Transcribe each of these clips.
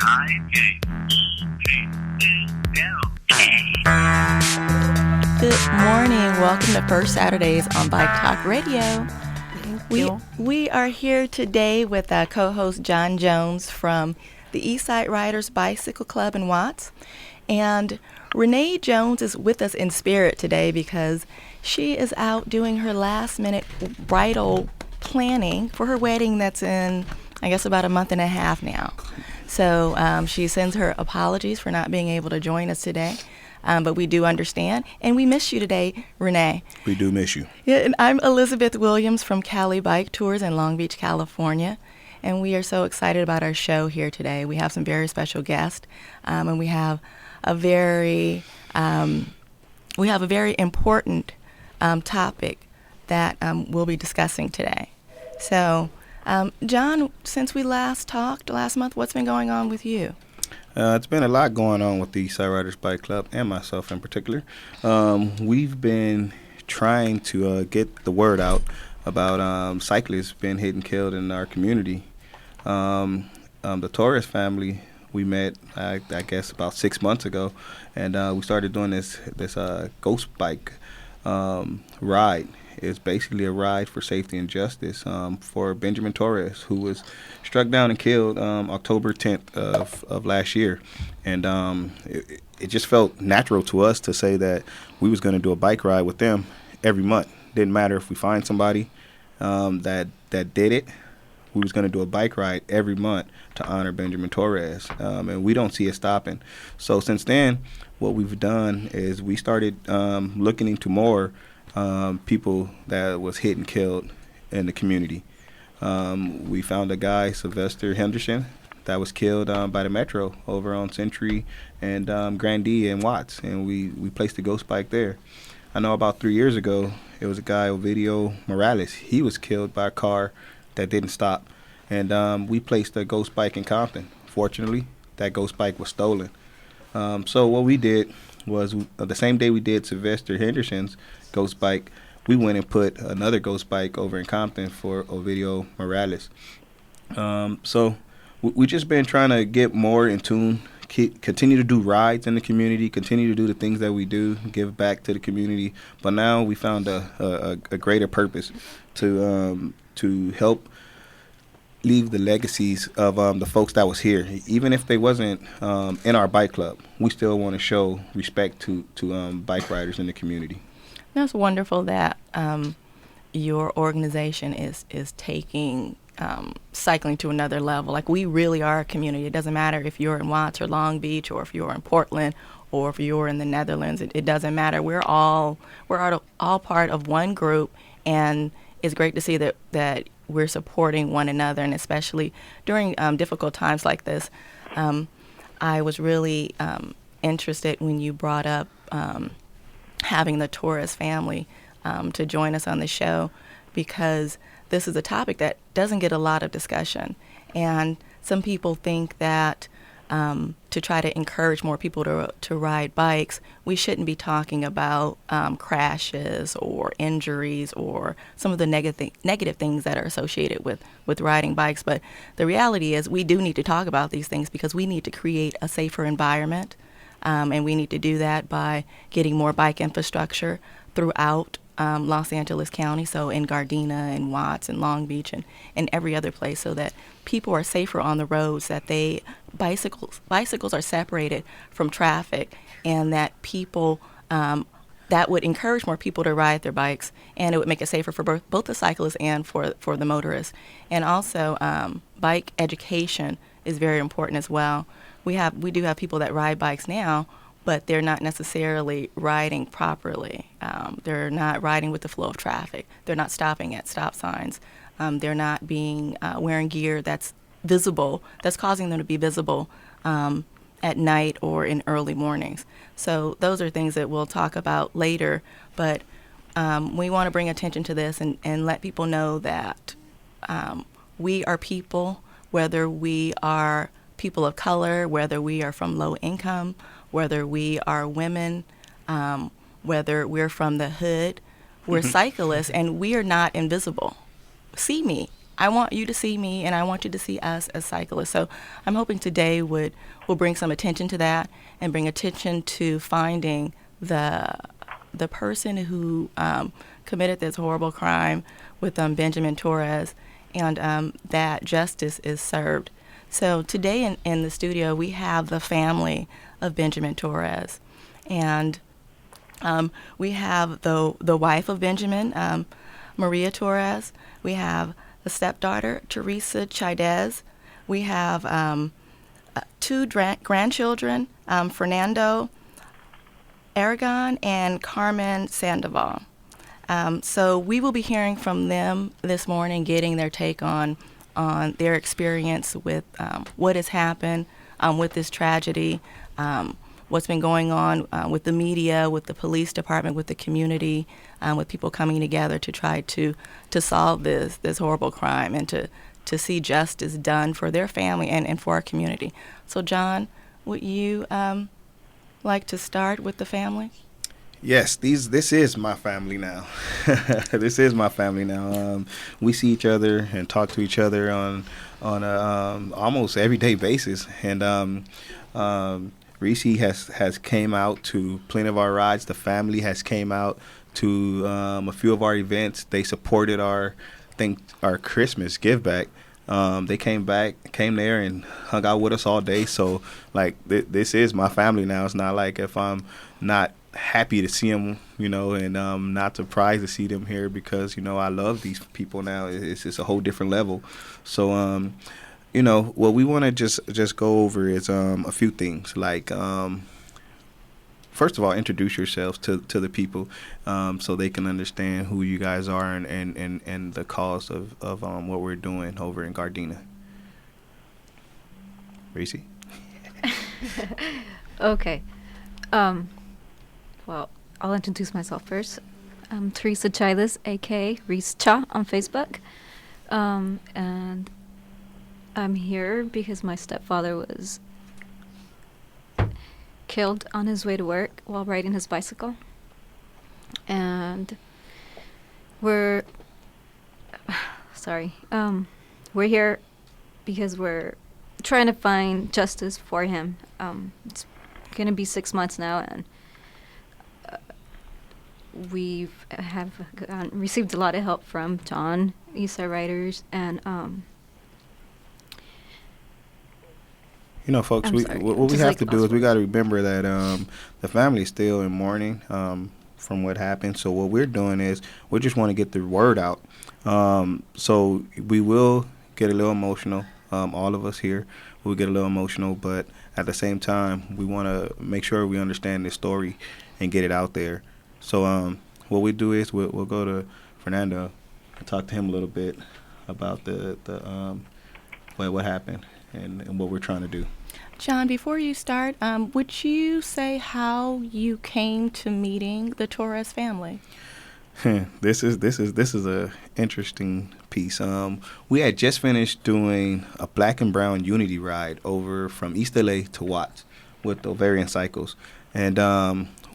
Good morning. Welcome to First Saturdays on BikeTalk Radio. We are here today with co-host John Jones from the Eastside Riders Bicycle Club in Watts. And Renee Jones is with us in spirit today because she is out doing her last-minute bridal planning for her wedding that's in, I guess, about a month and a half now. So she sends her apologies for not being able to join us today. But we do understand, and we miss you today, Renee. We do miss you. Yeah, and I'm Elizabeth Williams from Cali Bike Tours in Long Beach, California, and we are so excited about our show here today. We have some very special guests, and we have a very important topic that we'll be discussing today. So, John, since we last talked last month, what's been going on with you? It's been a lot going on with the Eastside Riders Bike Club and myself in particular. We've been trying to get the word out about cyclists being hit and killed in our community. The Torres family we met, I guess, about 6 months ago, and we started doing this ghost bike ride. It's basically a ride for safety and justice for Benjamin Torres, who was struck down and killed October 10th of last year. And it just felt natural to us to say that we was going to do a bike ride with them every month. Didn't matter if we find somebody that did it. We was going to do a bike ride every month to honor Benjamin Torres, and we don't see it stopping. So since then, what we've done is we started looking into more people that was hit and killed in the community. We found a guy, Sylvester Henderson, that was killed by the Metro over on Century and Grandee and Watts, and we placed a ghost bike there. I know about 3 years ago, it was a guy, Ovidio Morales. He was killed by a car that didn't stop, and we placed a ghost bike in Compton. Fortunately, that ghost bike was stolen. So what we did was the same day we did Sylvester Henderson's ghost bike, we went and put another ghost bike over in Compton for Ovidio Morales. So we just been trying to get more in tune, continue to do rides in the community, continue to do the things that we do, give back to the community. But now we found a greater purpose to help leave the legacies of the folks that was here. Even if they wasn't in our bike club, we still want to show respect to bike riders in the community. That's wonderful that your organization is taking cycling to another level. Like, we really are a community. It doesn't matter if you're in Watts or Long Beach, or if you're in Portland, or if you're in the Netherlands. It doesn't matter. We're all part of one group, and it's great to see that we're supporting one another, and especially during difficult times like this. I was really interested when you brought up having the Torres family to join us on the show, because this is a topic that doesn't get a lot of discussion. And some people think that to try to encourage more people to ride bikes, we shouldn't be talking about crashes or injuries or some of the negative things that are associated with riding bikes. But the reality is we do need to talk about these things because we need to create a safer environment. And we need to do that by getting more bike infrastructure throughout Los Angeles County, so in Gardena and Watts and Long Beach and every other place, so that people are safer on the roads, that bicycles are separated from traffic, and that people that would encourage more people to ride their bikes, and it would make it safer for both the cyclists and for the motorists. And also, bike education is very important as well. We do have people that ride bikes now, but they're not necessarily riding properly. They're not riding with the flow of traffic. They're not stopping at stop signs. They're not wearing gear that's visible, that's causing them to be visible at night or in early mornings. So those are things that we'll talk about later, but we want to bring attention to this and let people know that we are people, whether we are people of color, whether we are from low income, whether we are women, whether we're from the hood, we're cyclists, and we are not invisible. See me. I want you to see me, and I want you to see us as cyclists. So I'm hoping today will bring some attention to that, and bring attention to finding the person who committed this horrible crime with Benjamin Torres, and that justice is served. So today in the studio we have the family of Benjamin Torres, and we have the wife of Benjamin, Maria Torres. We have the stepdaughter, Teresa Chaidez. We have two grandchildren, Fernando Aragon and Carmen Sandoval. So we will be hearing from them this morning, getting their take on their experience with what has happened with this tragedy, what's been going on with the media, with the police department, with the community, with people coming together to try to solve this horrible crime, and to see justice done for their family and for our community. So John, would you like to start with the family? Yes, this is my family now. This is my family now. We see each other and talk to each other on a almost everyday basis. And Reese has came out to plenty of our rides. The family has came out to a few of our events. They supported our Christmas give back. They came there and hung out with us all day. So like this is my family now. It's not like if I'm not happy to see them, and not surprised to see them here, because I love these people now. It's just a whole different level. So what we want to just go over is a few things. Like first of all, introduce yourselves to the people, so they can understand who you guys are and the cause of what we're doing over in Gardena. Reese? Okay. Well, I'll introduce myself first. I'm Teresa Chiles, a.k.a. Reese Cha on Facebook. And I'm here because my stepfather was killed on his way to work while riding his bicycle. And we're here because we're trying to find justice for him. It's going to be 6 months now, and we have received a lot of help from John, Eastside Riders, and folks, what we just have like to do is we got to remember that the family is still in mourning from what happened. So what we're doing is we just want to get the word out. So we will get a little emotional. All of us here will get a little emotional, but at the same time, we want to make sure we understand this story and get it out there. So what we do is we'll go to Fernando and talk to him a little bit about the what happened and what we're trying to do. John, before you start, would you say how you came to meeting the Torres family? This is a interesting piece. We had just finished doing a black and brown unity ride over from East LA to Watts with Ovarian Cycles, and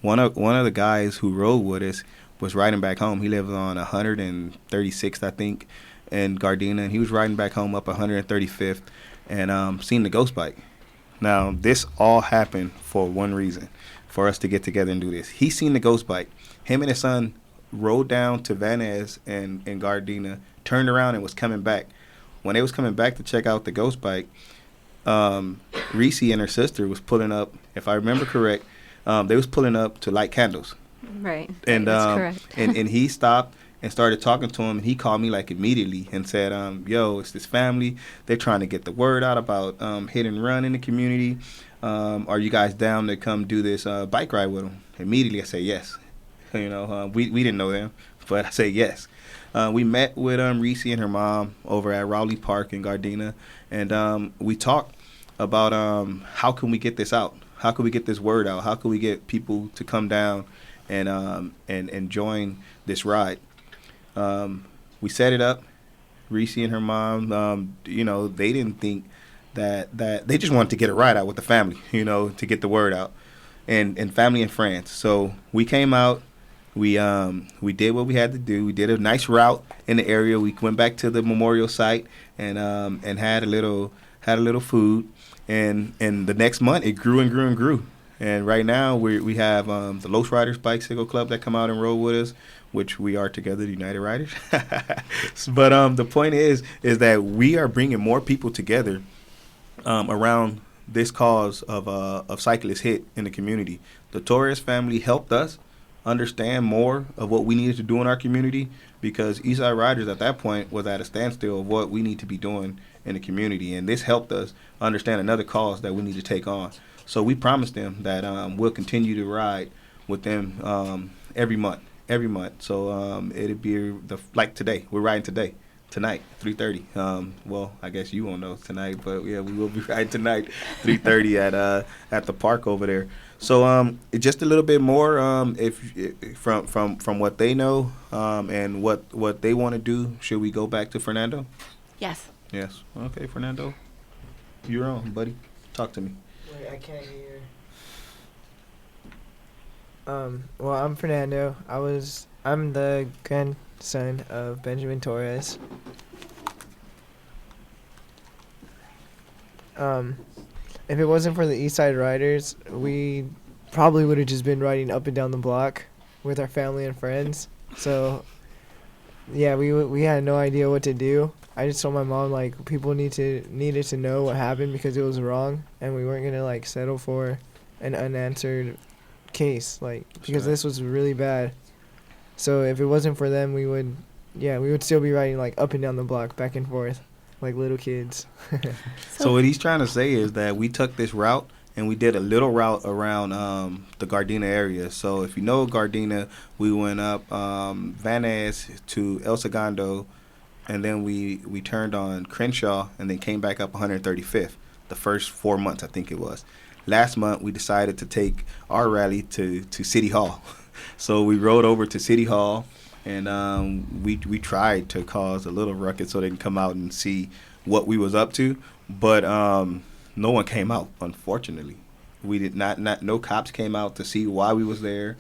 one of the guys who rode with us was riding back home. He lives on 136th, I think, in Gardena, and he was riding back home up 135th and seen the ghost bike. Now, this all happened for one reason, for us to get together and do this. He seen the ghost bike. Him and his son rode down to Van Ness and Gardena, turned around and was coming back. When they was coming back to check out the ghost bike, Reese and her sister was pulling up, if I remember correct, they was pulling up to light candles. Right. And that's correct. and he stopped and started talking to him, and he called me like immediately and said, yo, it's this family. They're trying to get the word out about hit and run in the community. Are you guys down to come do this bike ride with them? Immediately I say yes. We didn't know them, but I say yes. We met with Reese and her mom over at Rowley Park in Gardena, and we talked about how can we get this out? How can we get this word out? How can we get people to come down and join this ride? We set it up. Reese and her mom, they didn't think that they just wanted to get a ride out with the family, to get the word out, and family and friends. So we came out. We did what we had to do. We did a nice route in the area. We went back to the memorial site and had a little food. And the next month it grew and grew and grew. And right now we have the Los Riders Bicycle Club that come out and roll with us, which we are together, the United Riders. But the point is that we are bringing more people together around this cause of cyclist hit in the community. The Torres family helped us understand more of what we needed to do in our community, because Eastside Riders at that point was at a standstill of what we need to be doing in the community, and this helped us understand another cause that we need to take on. So we promised them that we'll continue to ride with them every month. So it'll be like today. We're riding tonight, 3:30. Well, I guess you won't know tonight, but yeah, we will be riding tonight, 3:30 at the park over there. So just a little bit more if from what they know and what they want to do. Should we go back to Fernando? Yes. Yes. Okay, Fernando, you're on, buddy. Talk to me. Wait, I can't hear. Well, I'm Fernando. I'm the grandson of Benjamin Torres. If it wasn't for the Eastside Riders, we probably would have just been riding up and down the block with our family and friends. So, yeah, we had no idea what to do. I just told my mom, like, people needed to know what happened because it was wrong, and we weren't gonna like settle for an unanswered case, like, because this was really bad. So if it wasn't for them, we would still be riding like up and down the block, back and forth, like little kids. So what he's trying to say is that we took this route and we did a little route around the Gardena area. So if you know Gardena, we went up Van Ness to El Segundo, and then we turned on Crenshaw and then came back up 135th the first 4 months, I think it was. Last month, we decided to take our rally to City Hall. So we rode over to City Hall, and we tried to cause a little ruckus so they can come out and see what we was up to. But no one came out, unfortunately. We did not no cops came out to see why we was there.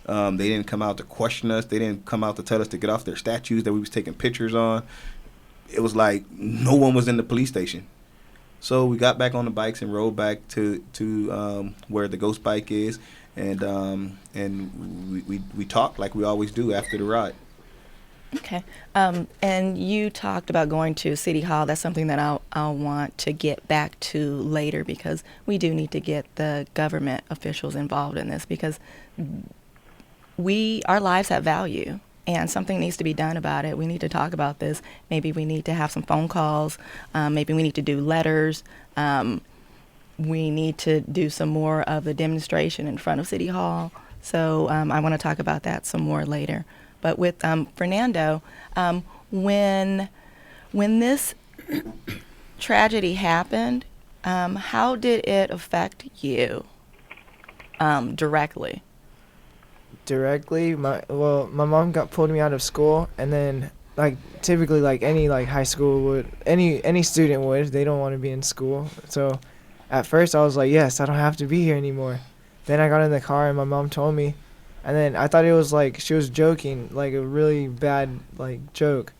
They didn't come out to question us. They didn't come out to tell us to get off their statues that we was taking pictures on. It was like no one was in the police station. So we got back on the bikes and rode back to where the Ghost Bike is, and we talked like we always do after the ride. Okay. And you talked about going to City Hall. That's something that I'll want to get back to later, because we do need to get the government officials involved in this, because our lives have value. And something needs to be done about it. We need to talk about this. Maybe we need to have some phone calls. Maybe we need to do letters. We need to do some more of a demonstration in front of City Hall. So I want to talk about that some more later. But with Fernando, when this tragedy happened, how did it affect you directly? Directly, my mom pulled me out of school, and then like typically like any like high school would, any student would, they don't want to be in school. So at first I was like, yes, I don't have to be here anymore. Then I got in the car and my mom told me, and then I thought it was like she was joking, like a really bad like joke.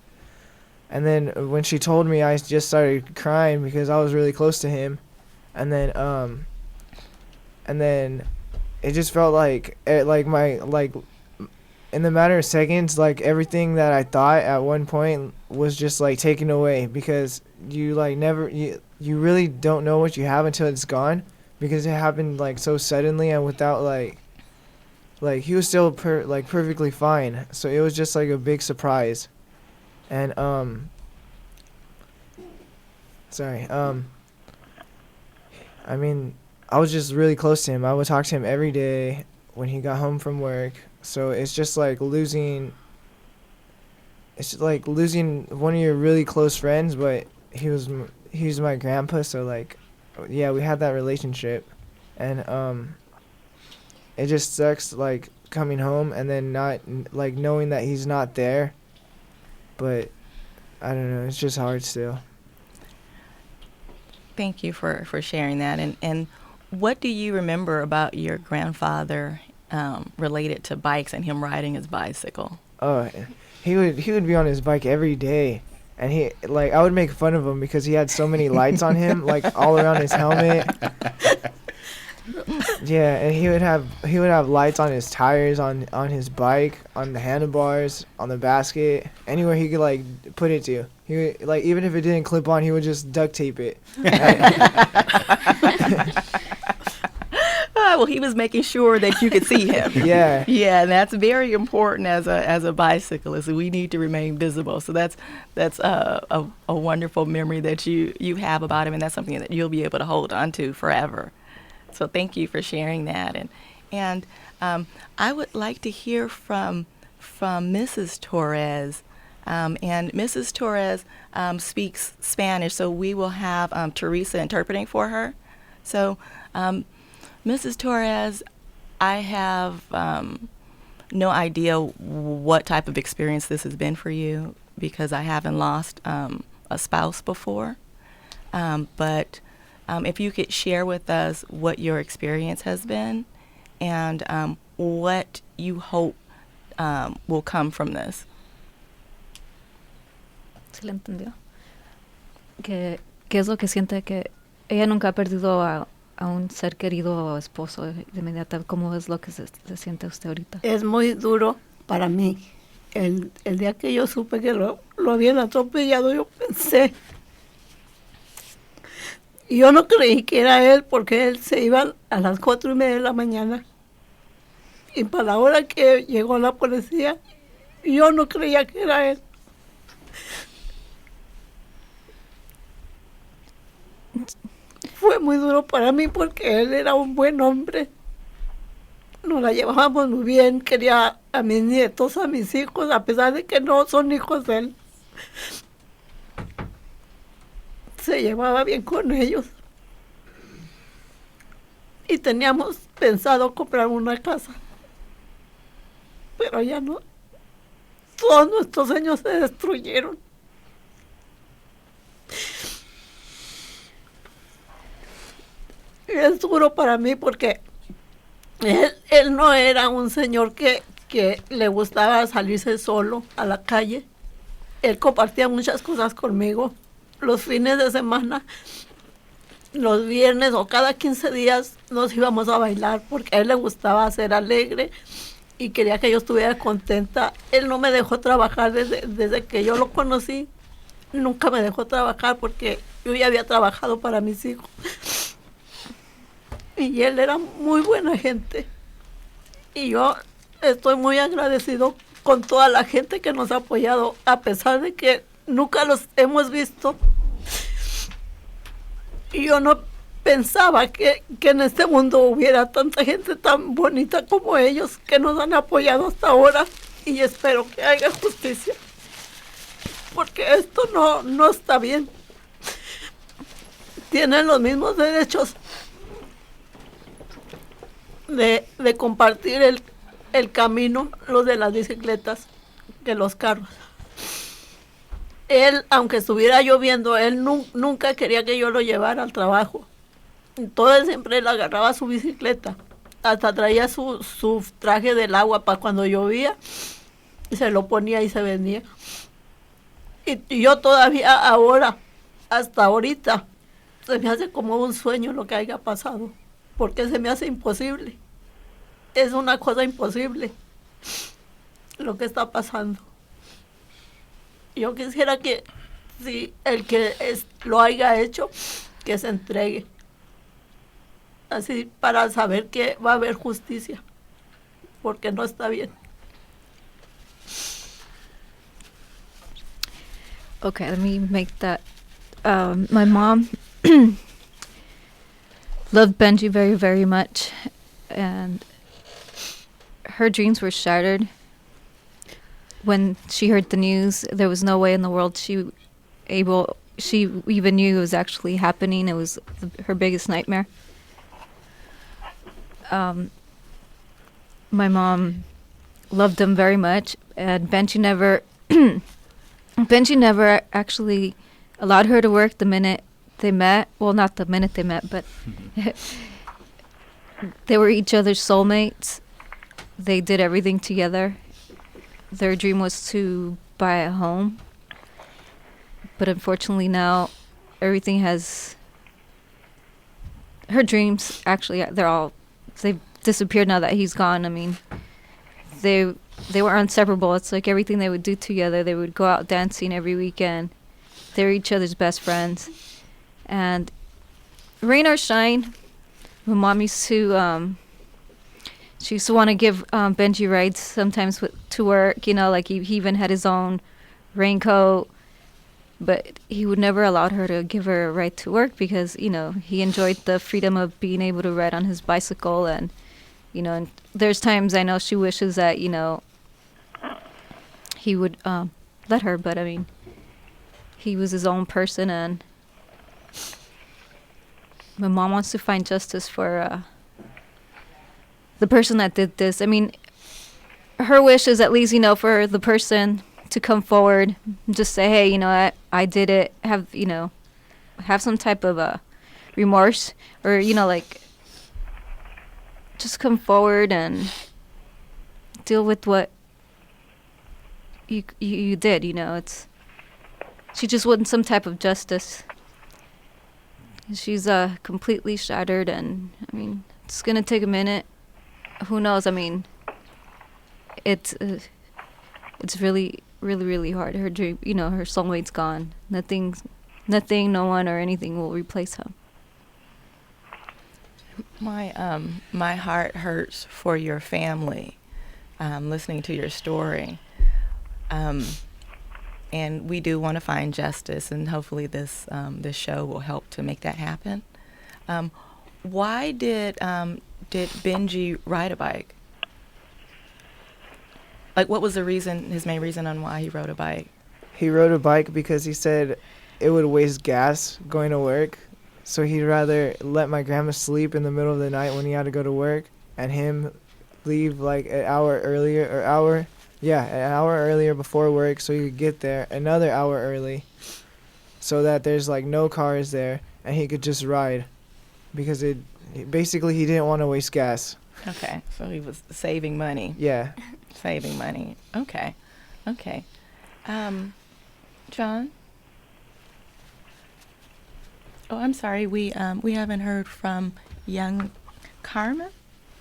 And then when she told me, I just started crying because I was really close to him. And then it just felt like in the matter of seconds, like everything that I thought at one point was just like taken away, because you really don't know what you have until it's gone, because it happened like so suddenly and without like he was still perfectly fine. So it was just like a big surprise. And I mean, I was just really close to him. I would talk to him every day when he got home from work. So it's just like losing one of your really close friends, but he was my grandpa, so like, yeah, we had that relationship. And it just sucks like coming home and then not like knowing that he's not there. But I don't know, it's just hard still. Thank you for sharing that. And what do you remember about your grandfather related to bikes and him riding his bicycle. Oh, he would be on his bike every day, and I would make fun of him because he had so many lights on him, like all around his helmet. Yeah, and he would have lights on his tires, on his bike, on the handlebars, on the basket, anywhere he could like put it to. He would, like, even if it didn't clip on, he would just duct tape it. Well, he was making sure that you could see him. Yeah. Yeah, and that's very important as a bicyclist. We need to remain visible. So that's a wonderful memory that you have about him, and that's something that you'll be able to hold on to forever. So thank you for sharing that. And I would like to hear from Mrs. Torres. And Mrs. Torres speaks Spanish, so we will have Teresa interpreting for her. So, Mrs. Torres, I have no idea what type of experience this has been for you because I haven't lost a spouse before. But if you could share with us what your experience has been and what you hope will come from this. ¿Sí le entendió? ¿Qué es lo que siente que ella nunca ha perdido a un ser querido o esposo de inmediato? ¿Cómo es lo que se siente usted ahorita? Es muy duro para mí. El día que yo supe que lo habían atropellado, yo pensé. Yo no creí que era él porque él se iba a las 4:30 de la mañana. Y para la hora que llegó la policía, yo no creía que era él. Fue muy duro para mí porque él era un buen hombre. Nos la llevábamos muy bien, quería a mis nietos, a mis hijos, a pesar de que no son hijos de él. Se llevaba bien con ellos. Y teníamos pensado comprar una casa. Pero ya no. Todos nuestros sueños se destruyeron. Es duro para mí porque él no era un señor que le gustaba salirse solo a la calle. Él compartía muchas cosas conmigo. Los fines de semana, los viernes o cada 15 días nos íbamos a bailar porque a él le gustaba ser alegre y quería que yo estuviera contenta. Él no me dejó trabajar desde que yo lo conocí. Nunca me dejó trabajar porque yo ya había trabajado para mis hijos. Y él era muy buena gente. Y yo estoy muy agradecido con toda la gente que nos ha apoyado, a pesar de que nunca los hemos visto. Y yo no pensaba que en este mundo hubiera tanta gente tan bonita como ellos que nos han apoyado hasta ahora. Y espero que haya justicia. Porque esto no está bien. Tienen los mismos derechos de compartir el camino, los de las bicicletas, que los carros. Él, aunque estuviera lloviendo, él nunca quería que yo lo llevara al trabajo. Entonces siempre él agarraba su bicicleta, hasta traía su traje del agua para cuando llovía, y se lo ponía y se venía. Y yo todavía ahora, hasta ahorita, se me hace como un sueño lo que haya pasado, porque se me hace imposible. Es una cosa imposible lo que está pasando. Yo quisiera que si el que lo haya hecho, que se entregue. Así para saber que va a haber justicia, porque no está bien. Okay, let me make that. My mom loved Benji very, very much, and her dreams were shattered when she heard the news. There was no way in the world she even knew it was actually happening. It was her biggest nightmare. My mom loved him very much, and Benji never actually allowed her to work the minute they met. Well, not the minute they met, but they were each other's soulmates. they did everything together. Their dream was to buy a home, but unfortunately now everything has. Her dreams actually they've disappeared now that he's gone. I mean, they were inseparable. It's like everything they would do together. They would go out dancing every weekend. They were each other's best friends. And rain or shine, my mom used to she used to want to give Benji rides sometimes to work. You know, like he even had his own raincoat, but he would never allow her to give her a ride to work because, you know, he enjoyed the freedom of being able to ride on his bicycle. And, you know, and there's times I know she wishes that, you know, he would let her, but I mean, he was his own person, and my mom wants to find justice for the person that did this. I mean, her wish is at least, you know, for the person to come forward and just say, hey, you know, I did it, have some type of remorse, or, you know, like, just come forward and deal with what you did, you know. She just wants some type of justice. She's completely shattered, and I mean, it's gonna take a minute. Who knows? I mean, it's really, really, really hard. Her dream, you know, her soulmate's gone. Nothing, no one or anything will replace her. My heart hurts for your family, listening to your story. And we do want to find justice, and hopefully this show will help to make that happen. Why did Benji ride a bike? Like, what was his main reason on why he rode a bike? He rode a bike because he said it would waste gas going to work, so he'd rather let my grandma sleep in the middle of the night when he had to go to work, and him leave like an hour earlier before work, so he could get there another hour early, so that there's like no cars there, and he could just ride, because basically he didn't want to waste gas. Okay, so he was saving money. Yeah. Saving money. Okay. John? Oh, I'm sorry. We haven't heard from young Carmen.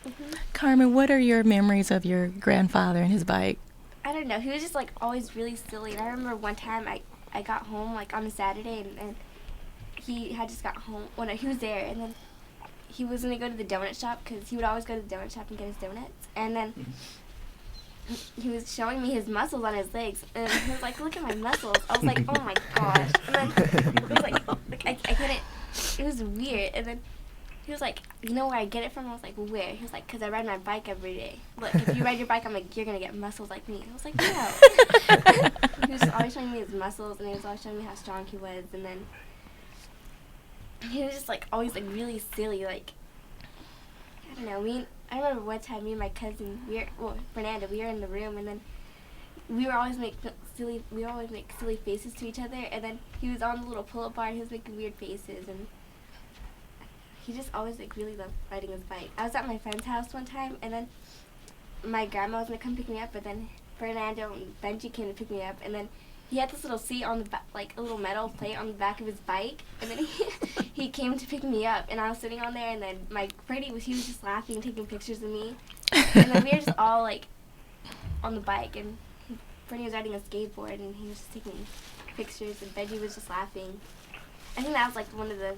Mm-hmm. Carmen, what are your memories of your grandfather and his bike? I don't know. He was just like always really silly. And I remember one time I got home like on a Saturday, and he had just got home. Well, no, he was there, and then he was gonna go to the donut shop because he would always go to the donut shop and get his donuts. And then he was showing me his muscles on his legs, and he was like, "Look at my muscles." I was like, "Oh my gosh!" And then it was like I couldn't. It was weird. And then he was like, "You know where I get it from?" I was like, "Where?" He was like, "'Cause I ride my bike every day. Look, if you ride your bike, I'm like, you're gonna get muscles like me." I was like, "No." He was just always showing me his muscles, and he was always showing me how strong he was. And then he was just like always like really silly. Like, I don't know. I remember one time me and my cousin, Fernanda, we were in the room, and then we would always make silly faces to each other. And then he was on the little pull-up bar, and he was making weird faces, and he just always like really loved riding his bike. I was at my friend's house one time, and then my grandma was gonna come pick me up, but then Fernando and Benji came to pick me up, and then he had this little seat on the back, like a little metal plate on the back of his bike, and then he came to pick me up, and I was sitting on there, and then he was just laughing, taking pictures of me, and then we were just all like on the bike, and Bernie was riding a skateboard, and he was just taking pictures, and Benji was just laughing. I think that was like one of the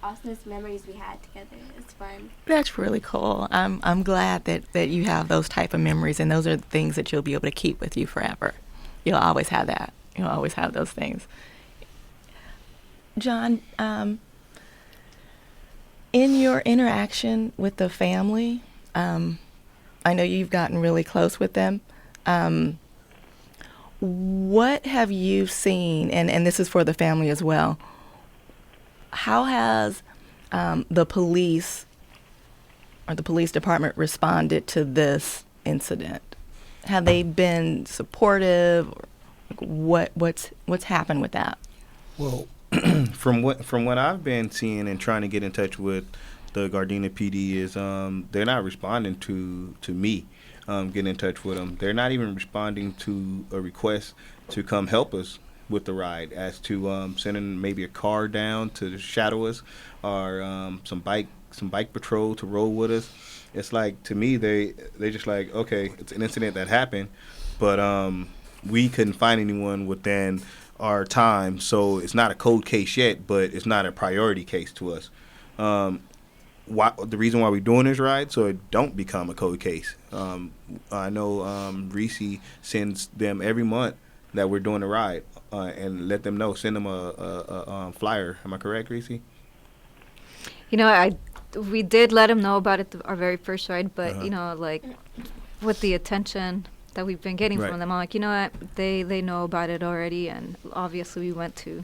awesomest memories we had together. It's fun. That's really cool. I'm glad that you have those type of memories, and those are the things that you'll be able to keep with you forever. You'll always have that. You'll always have those things. John, in your interaction with the family, I know you've gotten really close with them. What have you seen, and this is for the family as well, how has the police or the police department responded to this incident? Have they been supportive? What's happened with that? Well, from what I've been seeing and trying to get in touch with the Gardena PD is they're not responding to me getting in touch with them. They're not even responding to a request to come help us with the ride, as to sending maybe a car down to shadow us, or some bike patrol to roll with us. It's like, to me, they just like, okay, it's an incident that happened, but we couldn't find anyone within our time, so it's not a cold case yet, but it's not a priority case to us. The reason why we're doing this ride, so it don't become a cold case. I know Reese sends them every month that we're doing the ride, and let them know, send them a flyer. Am I correct, Reese? You know, we did let him know about it our very first ride, but you know, like with the attention that we've been getting from them, I'm like, you know what, they know about it already, and obviously we went to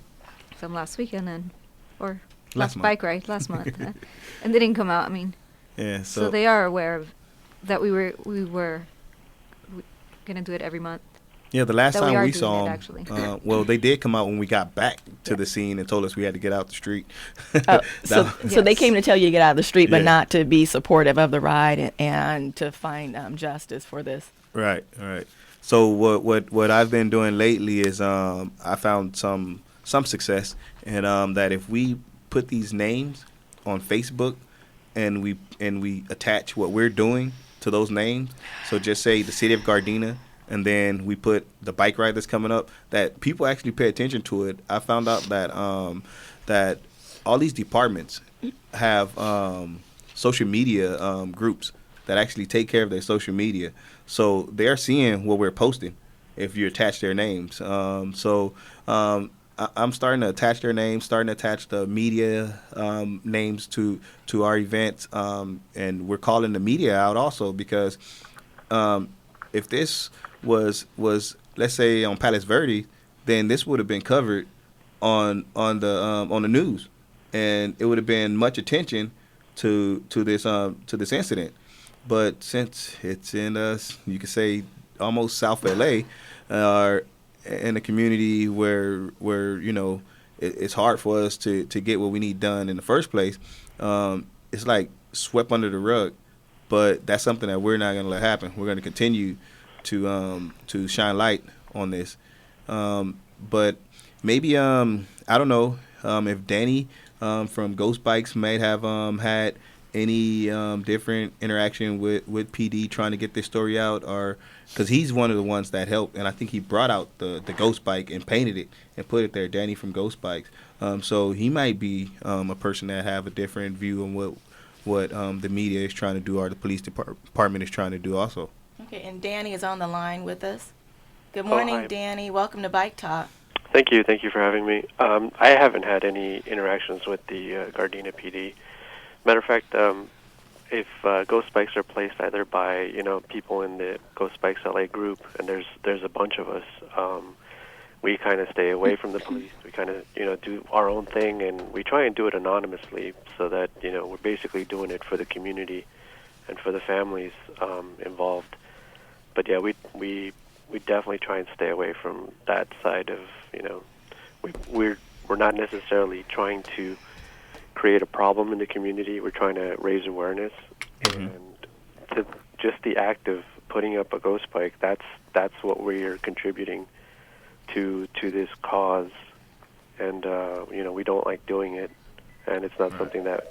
them last weekend or last bike ride last month, and they didn't come out. I mean, yeah, so they are aware of that we were gonna do it every month. Yeah, the last time we saw them, them, well, they did come out when we got back to the scene and told us we had to get out the street. So they came to tell you to get out of the street, but Yeah. not to be supportive of the ride and to find justice for this. Right. So what I've been doing lately is I found some success, and that if we put these names on Facebook and we attach what we're doing to those names, so just say the city of Gardena, and then we put the bike ride that's coming up, that people actually pay attention to it. I found out that that all these departments have social media groups that actually take care of their social media. So they're seeing what we're posting if you attach their names. I'm starting to attach their names, starting to attach the media names to our events, and we're calling the media out also, because if this was let's say on Palos Verde, then this would have been covered on the news, and it would have been much attention to this incident. But since it's in you could say almost South LA, or in a community where you know it's hard for us to get what we need done in the first place, it's like swept under the rug. But that's something that we're not going to let happen. We're going to continue to shine light on this. But maybe I don't know if Danny from Ghost Bikes might have had any different interaction with PD trying to get this story out, or because he's one of the ones that helped, and I think he brought out the Ghost Bike and painted it and put it there, Danny from Ghost Bikes. So he might be a person that have a different view on what the media is trying to do, or the police department is trying to do also. Okay, and Danny is on the line with us. Good morning, hi. Danny. Welcome to Bike Talk. Thank you for having me. I haven't had any interactions with the Gardena PD. Matter of fact, if Ghost Bikes are placed either by people in the Ghost Bikes LA group, and there's a bunch of us, we kind of stay away from the police. We kind of do our own thing, and we try and do it anonymously, so that we're basically doing it for the community and for the families involved. But yeah, we definitely try and stay away from that side of we're not necessarily trying to create a problem in the community. We're trying to raise awareness, and to just the act of putting up a ghost bike, that's what we're contributing to this cause, and we don't like doing it, and it's not something that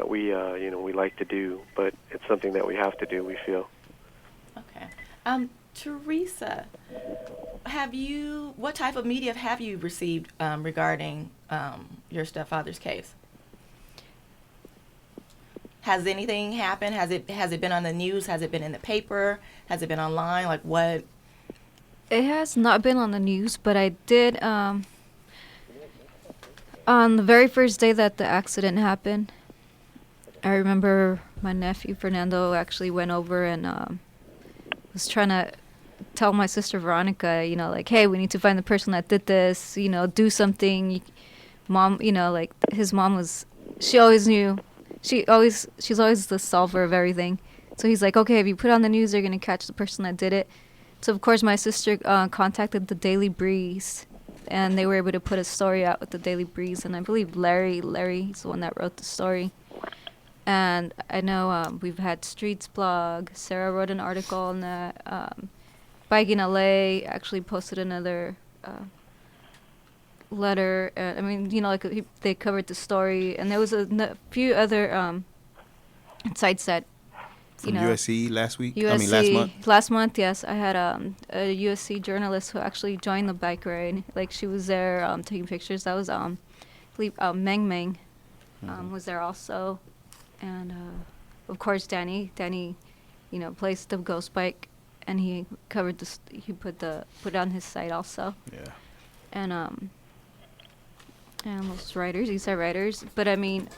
we we like to do, but it's something that we have to do, we feel. Okay. Teresa, what type of media have you received regarding your stepfather's case? Has anything happened? Has it been on the news? Has it been in the paper? Has it been online? Like what? It has not been on the news, but I did on the very first day that the accident happened. I remember my nephew Fernando actually went over and was trying to tell my sister Veronica, like, hey, we need to find the person that did this, do something. Mom, like his mom she always knew, she's always the solver of everything. So he's like, okay, if you put on the news, they're going to catch the person that did it. So of course my sister contacted the Daily Breeze, and they were able to put a story out with the Daily Breeze, and I believe Larry's the one that wrote the story. And I know we've had Streets blog. Sarah wrote an article on that. Bike in LA actually posted another letter. I mean, like they covered the story, and there was a few other sites that, From USC last week? USC, I mean, last month? Last month, yes. I had a USC journalist who actually joined the bike ride. Like, she was there taking pictures. That was, I believe, Meng Meng was there also. And, of course, Danny, plays the Ghost Bike, and he covered this. He put it on his site also. Yeah. And those writers, Eastside writers. But, I mean,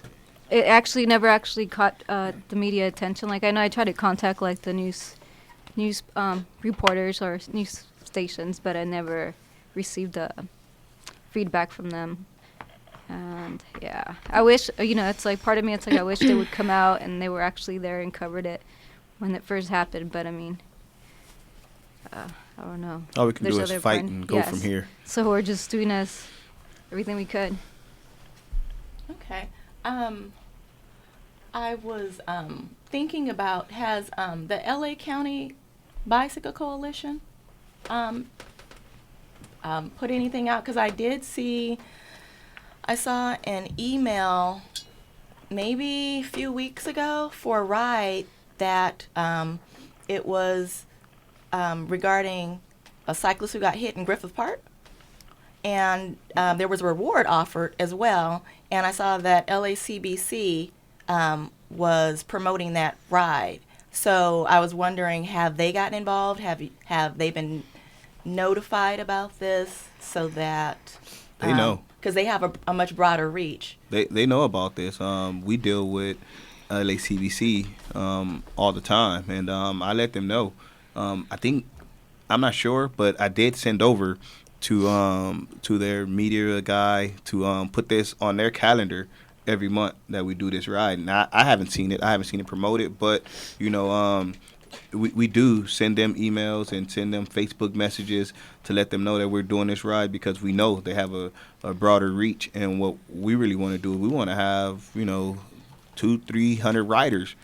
it actually never actually caught the media attention. Like, I know I tried to contact like the news reporters or news stations, but I never received feedback from them. And yeah, I wish, it's like part of me, it's like I wish they would come out and they were actually there and covered it when it first happened. But I mean, I don't know. All we can There's do is other fight friend- and go yes. from here. So we're just doing everything we could. Okay. I was thinking about, has the LA County Bicycle Coalition put anything out? Because I saw an email maybe a few weeks ago for a ride that it was regarding a cyclist who got hit in Griffith Park. And there was a reward offered as well. And I saw that LACBC was promoting that ride. So I was wondering, have they gotten involved? Have they been notified about this so that They know. Because they have a much broader reach. They know about this. We deal with LACBC all the time, and I let them know. I'm not sure, but I did send over to their media guy to put this on their calendar every month that we do this ride. And I haven't seen it. I haven't seen it promoted, but we do send them emails and send them Facebook messages to let them know that we're doing this ride, because we know they have a broader reach. And what we really want to do is we want to have 200-300 riders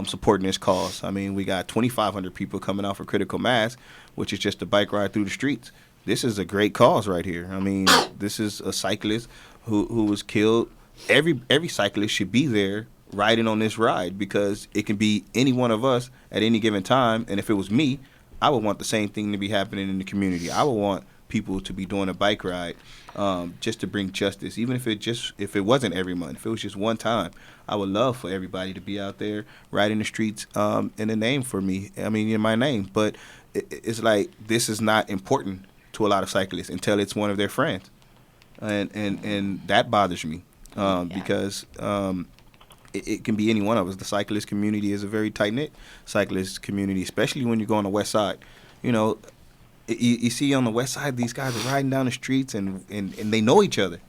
supporting this cause. I mean, we got 2,500 people coming out for Critical Mass, which is just a bike ride through the streets. This is a great cause right here. I mean, this is a cyclist who was killed. Every cyclist should be there riding on this ride, because it can be any one of us at any given time. And if it was me, I would want the same thing to be happening in the community. I would want people to be doing a bike ride just to bring justice, even if it wasn't every month, if it was just one time. I would love for everybody to be out there riding the streets in a name for me. I mean, in my name. But it's like, this is not important to a lot of cyclists until it's one of their friends, and that bothers me because it can be any one of us. The cyclist community is a very tight-knit cyclist community, especially when you go on the west side. You see on the west side, these guys are riding down the streets and they know each other.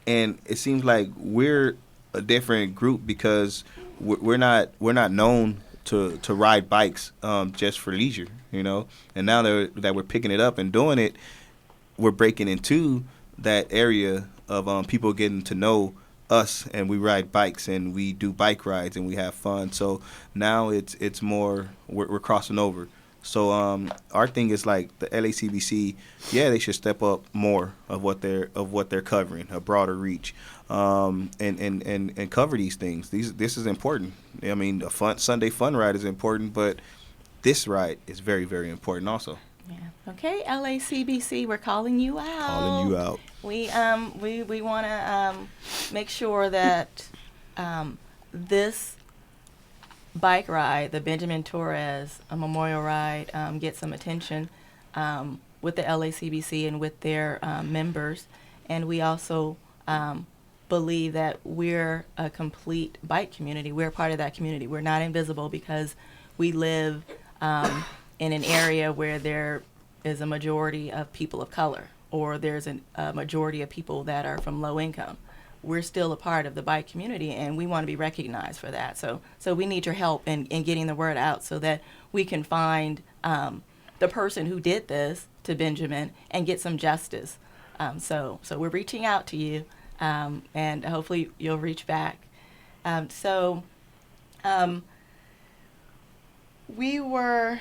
And it seems like we're a different group because we're not known to ride bikes just for leisure, And now that we're picking it up and doing it, we're breaking into that area of people getting to know us, and we ride bikes and we do bike rides and we have fun. So now it's more we're crossing over. So our thing is like the LACBC, they should step up more of what they're covering, a broader reach, and cover these things. This is important. I mean, a Sunday fun ride is important, but this ride is very, very important also. Yeah. Okay, LACBC, we're calling you out. Calling you out. We want to make sure that this bike ride, the Benjamin Torres Memorial Ride, gets some attention with the LACBC and with their members. And we also believe that we're a complete bike community. We're part of that community. We're not invisible because we live in an area where there is a majority of people of color, or there's a majority of people that are from low income. We're still a part of the bike community, and we want to be recognized for that. So we need your help in getting the word out so that we can find the person who did this to Benjamin and get some justice. So we're reaching out to you, and hopefully you'll reach back. So Um, we were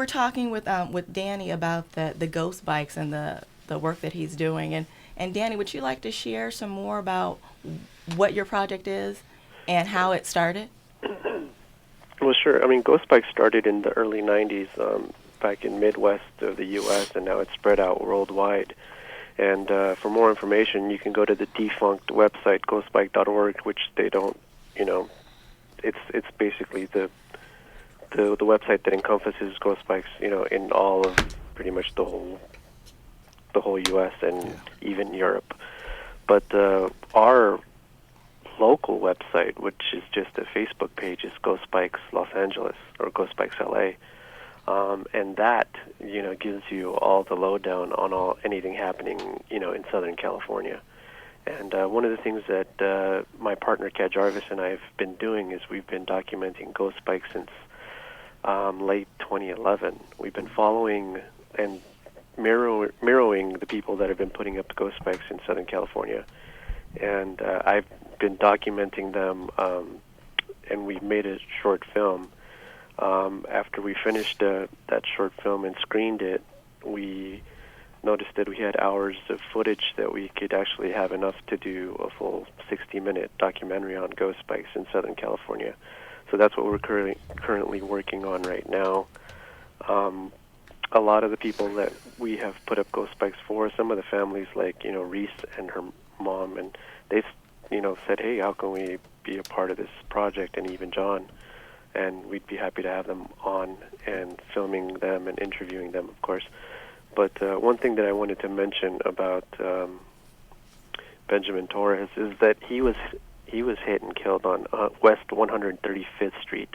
talking with Danny about the ghost bikes and the work that he's doing, and Danny, would you like to share some more about what your project is and how it started? Well, sure. I mean, Ghost Bike started in the early 90s back in Midwest of the U.S., and now it's spread out worldwide. And for more information, you can go to the defunct website, ghostbike.org, which they don't, it's basically the website that encompasses Ghost Bikes, in all of pretty much the whole U.S. and even Europe. But our local website, which is just a Facebook page, is Ghost Bikes Los Angeles or Ghost Bikes LA, and that gives you all the lowdown on anything happening in Southern California. And one of the things that my partner Kat Jarvis and I have been doing is we've been documenting Ghost Bikes since late 2011. We've been following and mirroring the people that have been putting up Ghost Bikes in Southern California, and I've been documenting them, and we made a short film. After we finished that short film and screened it, we noticed that we had hours of footage that we could actually have enough to do a full 60-minute documentary on ghost bikes in Southern California. So that's what we're currently working on right now. A lot of the people that we have put up ghost bikes for, some of the families like Reese and her mom, and they've said, hey, how can we be a part of this project, and even John, and we'd be happy to have them on and filming them and interviewing them, of course. But one thing that I wanted to mention about Benjamin Torres is that he was hit and killed on West 135th Street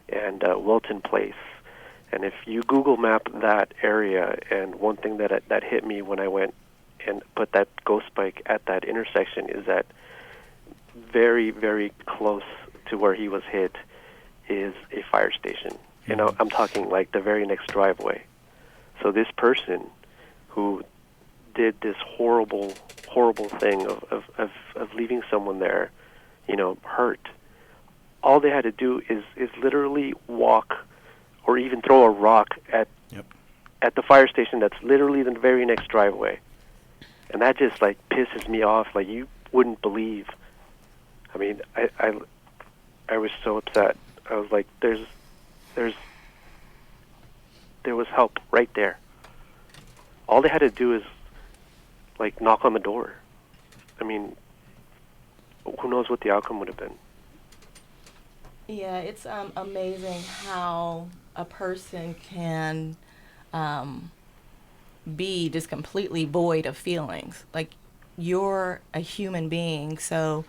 and Wilton Place. And if you Google map that area, and one thing that hit me when I went and put that ghost bike at that intersection is that very, very close to where he was hit is a fire station. I'm talking like the very next driveway. So this person who did this horrible, horrible thing of leaving someone there, hurt, all they had to do is literally walk or even throw a rock at the fire station that's literally the very next driveway. And that just pisses me off like you wouldn't believe. I mean, I was so upset. I was like, there was help right there. All they had to do is knock on the door. I mean, who knows what the outcome would have been. Yeah, it's amazing how a person can be just completely void of feelings. Like, you're a human being, so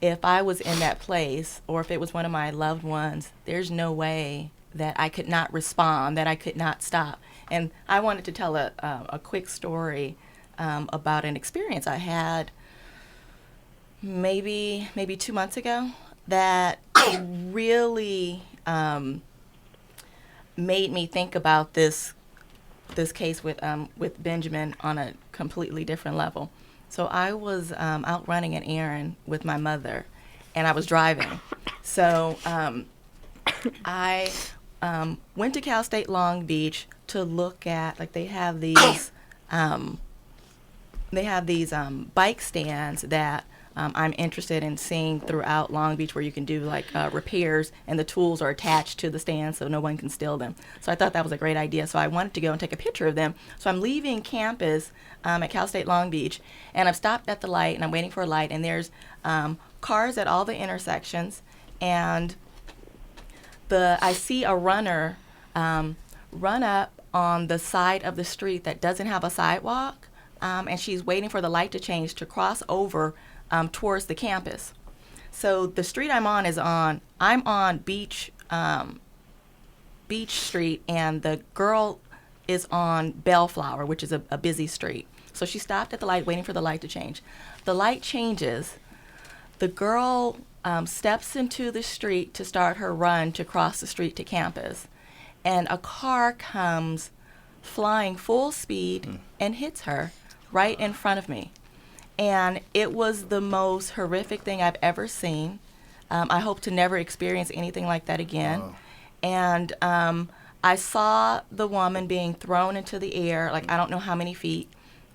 if I was in that place, or if it was one of my loved ones, there's no way that I could not respond, that I could not stop. And I wanted to tell a quick story about an experience I had maybe 2 months ago that really made me think about this case with Benjamin on a completely different level. So I was out running an errand with my mother, and I was driving. So I went to Cal State Long Beach to look at, they have these bike stands that I'm interested in seeing throughout Long Beach, where you can do repairs, and the tools are attached to the stand so no one can steal them. So I thought that was a great idea. So I wanted to go and take a picture of them. So I'm leaving campus at Cal State Long Beach, and I've stopped at the light, and I'm waiting for a light, and there's cars at all the intersections, and I see a runner run up on the side of the street that doesn't have a sidewalk, and she's waiting for the light to change to cross over towards the campus. So the street I'm on Beach Street, and the girl is on Bellflower, which is a busy street. So she stopped at the light, waiting for the light to change. The light changes. The girl steps into the street to start her run to cross the street to campus, and a car comes flying full speed and hits her right in front of me. And it was the most horrific thing I've ever seen. I hope to never experience anything like that again. Wow. And I saw the woman being thrown into the air, like I don't know how many feet,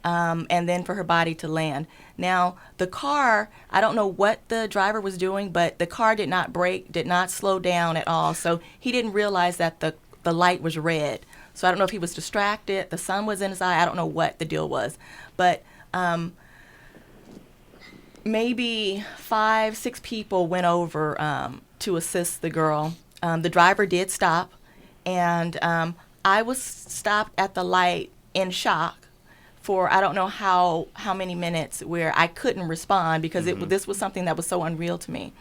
and then for her body to land. Now, the car, I don't know what the driver was doing, but the car did not brake, did not slow down at all. So he didn't realize that the light was red. So I don't know if he was distracted, the sun was in his eye, I don't know what the deal was. But maybe 5, 6 people went over to assist the girl. The driver did stop, and I was stopped at the light in shock for I don't know how many minutes, where I couldn't respond because this was something that was so unreal to me.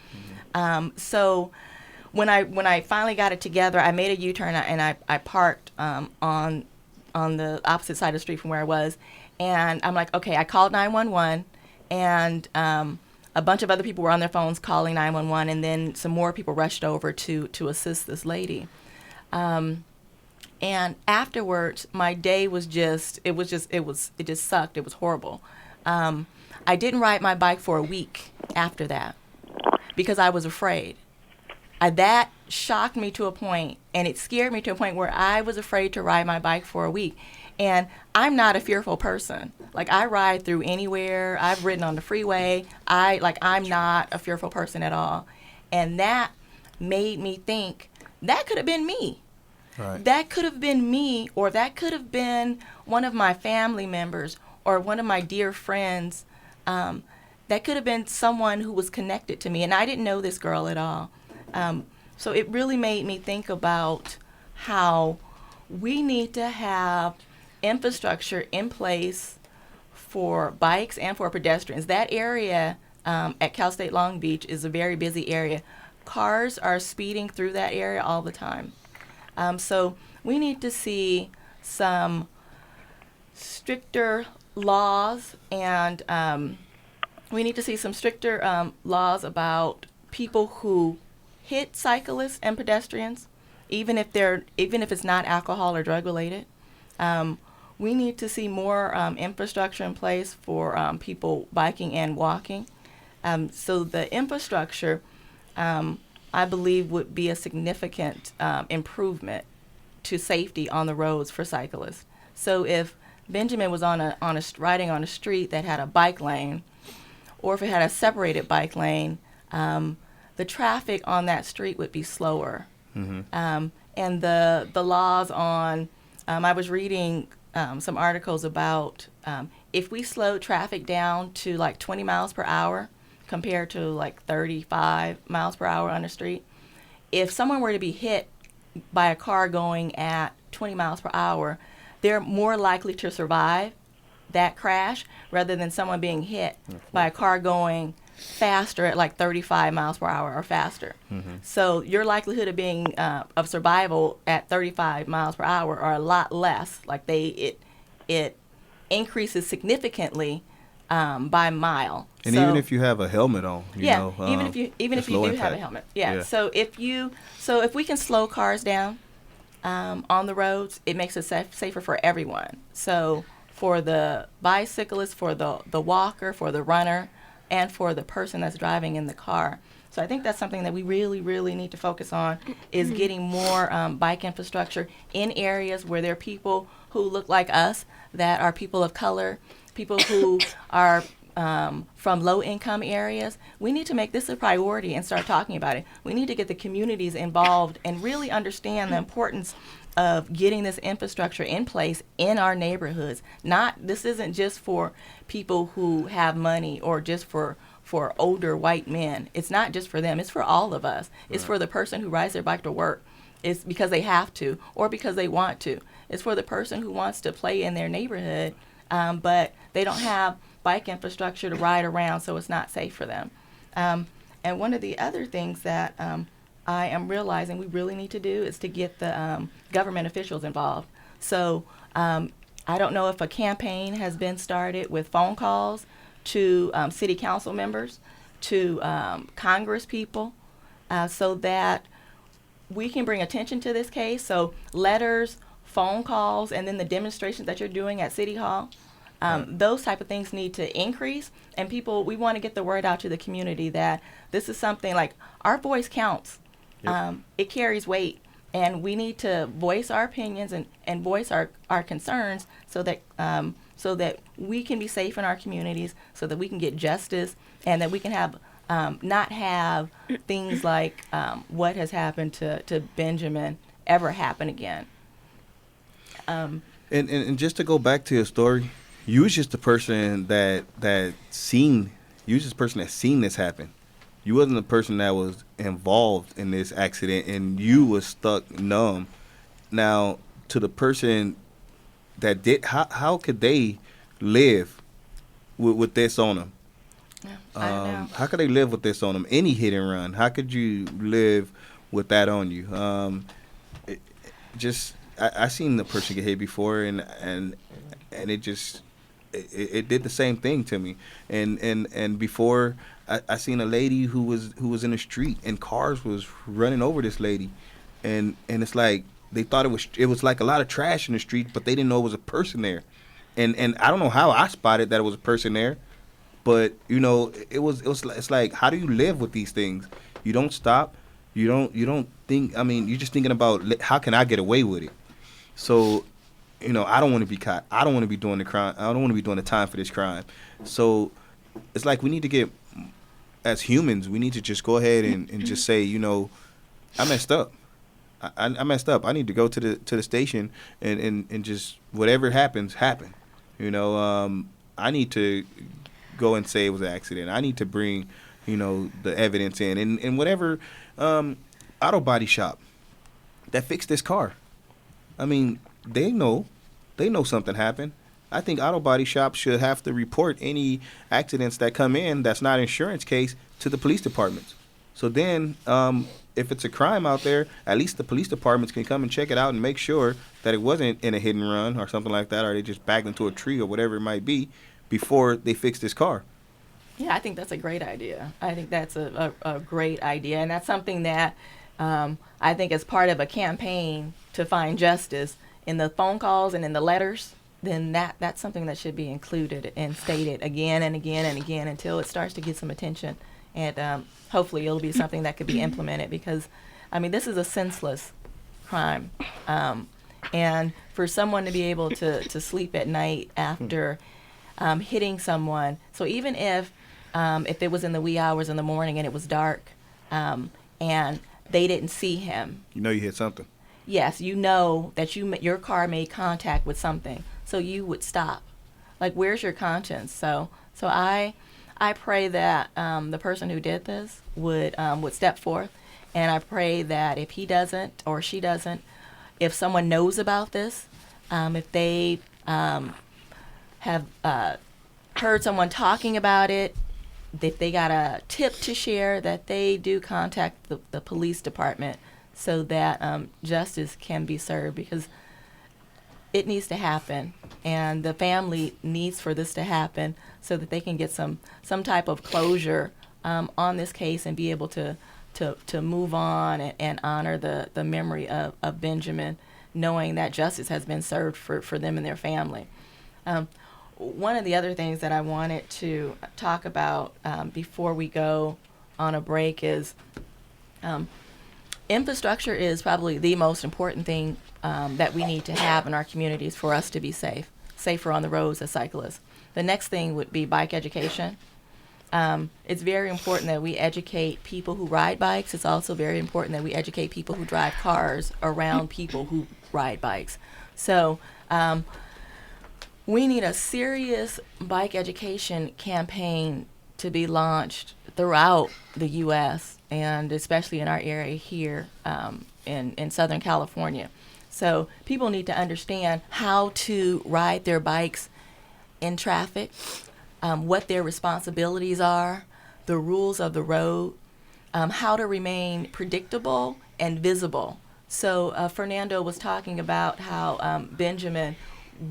So when I finally got it together, I made a U-turn and I parked on the opposite side of the street from where I was, and I'm like, okay, I called 911, and a bunch of other people were on their phones calling 911, and then some more people rushed over to assist this lady. And afterwards, my day was it just sucked. It was horrible. I didn't ride my bike for a week after that because I was afraid. That shocked me to a point, and it scared me to a point where I was afraid to ride my bike for a week. And I'm not a fearful person. Like, I ride through anywhere. I've ridden on the freeway. I'm not a fearful person at all. And that made me think that could have been me. Right. That could have been me, or that could have been one of my family members or one of my dear friends. That could have been someone who was connected to me. And I didn't know this girl at all. So it really made me think about how we need to have infrastructure in place for bikes and for pedestrians. That area at Cal State Long Beach is a very busy area. Cars are speeding through that area all the time. So we need to see some stricter laws, and we need to see some stricter laws about people who hit cyclists and pedestrians, even if it's not alcohol or drug related. We need to see more infrastructure in place for people biking and walking. So the infrastructure, I believe, would be a significant improvement to safety on the roads for cyclists. So if Benjamin was riding on a street that had a bike lane, or if it had a separated bike lane, the traffic on that street would be slower. And the laws on, I was reading some articles about if we slow traffic down to like 20 miles per hour compared to like 35 miles per hour on the street, if someone were to be hit by a car going at 20 miles per hour, they're more likely to survive that crash rather than someone being hit by a car going faster at like 35 miles per hour or faster. So your likelihood of being of survival at 35 miles per hour are a lot less. Like it increases significally by mile. And so, even if you have a helmet on, you know, even if you do have a helmet, So if we can slow cars down on the roads, it makes it safer for everyone. So for the bicyclist, for the walker, for the runner, and for the person that's driving in the car. So I think that's something that we really, really need to focus on, is getting more bike infrastructure in areas where there are people who look like us, that are people of color, people who are from low-income areas. We need to make this a priority and start talking about it. We need to get the communities involved and really understand the importance of getting this infrastructure in place in our neighborhoods. This isn't just for people who have money or just for older white men. It's not just for them. It's for all of us. It's for the person who rides their bike to work. It's because they have to or because they want to. It's for the person who wants to play in their neighborhood, but they don't have bike infrastructure to ride around, so it's not safe for them. And one of the other things that I am realizing we really need to do is to get the government officials involved. So I don't know if a campaign has been started with phone calls to city council members, to Congress people, so that we can bring attention to this case. So letters, phone calls, and then the demonstrations that you're doing at City Hall. Those type of things need to increase, and we want to get the word out to the community that this is something like our voice counts. Yep. It carries weight, and we need to voice our opinions and voice our concerns so that we can be safe in our communities, so that we can get justice, and that we can have not have things like what has happened to Benjamin ever happen again. And just to go back to your story, you was just the person that seen. You was just the person that seen this happen. You wasn't the person that was involved in this accident, and you was stuck numb. Now, to the person that did, how could they live with this on them? Yeah, I don't know. How could they live with this on them? Any hit and run, how could you live with that on you? I seen the person get hit before, and it just it did the same thing to me. And before I seen a lady who was in the street, and cars was running over this lady, and it's like they thought it was like a lot of trash in the street, but they didn't know it was a person there. And I don't know how I spotted that it was a person there, but it's like, how do you live with these things? You don't stop. You don't think. I mean, you're just thinking about how can I get away with it. So, I don't want to be caught. I don't want to be doing the crime. I don't want to be doing the time for this crime. So, it's like we need to get, as humans, we need to just go ahead and just say, I messed up. I messed up. I need to go to the station and just whatever happens, happen. I need to go and say it was an accident. I need to bring, the evidence in. And whatever auto body shop that fixed this car, I mean, they know something happened. I think auto body shops should have to report any accidents that come in that's not insurance case to the police departments. So then, if it's a crime out there, at least the police departments can come and check it out and make sure that it wasn't in a hit and run or something like that, or they just backed into a tree or whatever it might be before they fix this car. Yeah, I think that's a great idea. I think that's a great idea, and that's something that I think is part of a campaign to find justice in the phone calls and in the letters. Then that's something that should be included and stated again and again and again until it starts to get some attention, and hopefully it'll be something that could be implemented, because I mean, this is a senseless crime, and for someone to be able to sleep at night after hitting someone. So even if it was in the wee hours in the morning and it was dark, and they didn't see him, You hit something. yes, you know that your car made contact with something, so you would stop. Like, where's your conscience? So I pray that the person who did this would step forth, and I pray that if he doesn't or she doesn't, if someone knows about this, if they have heard someone talking about it, if they got a tip to share, that they do contact the police department so that justice can be served, because it needs to happen, and the family needs for this to happen so that they can get some type of closure on this case and be able to move on and honor the memory of Benjamin, knowing that justice has been served for them and their family. One of the other things that I wanted to talk about before we go on a break is infrastructure is probably the most important thing that we need to have in our communities for us to be safer on the roads as cyclists. The next thing would be bike education. It's very important that we educate people who ride bikes. It's also very important that we educate people who drive cars around people who ride bikes. So we need a serious bike education campaign to be launched throughout the U.S. and especially in our area here in Southern California. So people need to understand how to ride their bikes in traffic, what their responsibilities are, the rules of the road, how to remain predictable and visible. So Fernando was talking about how Benjamin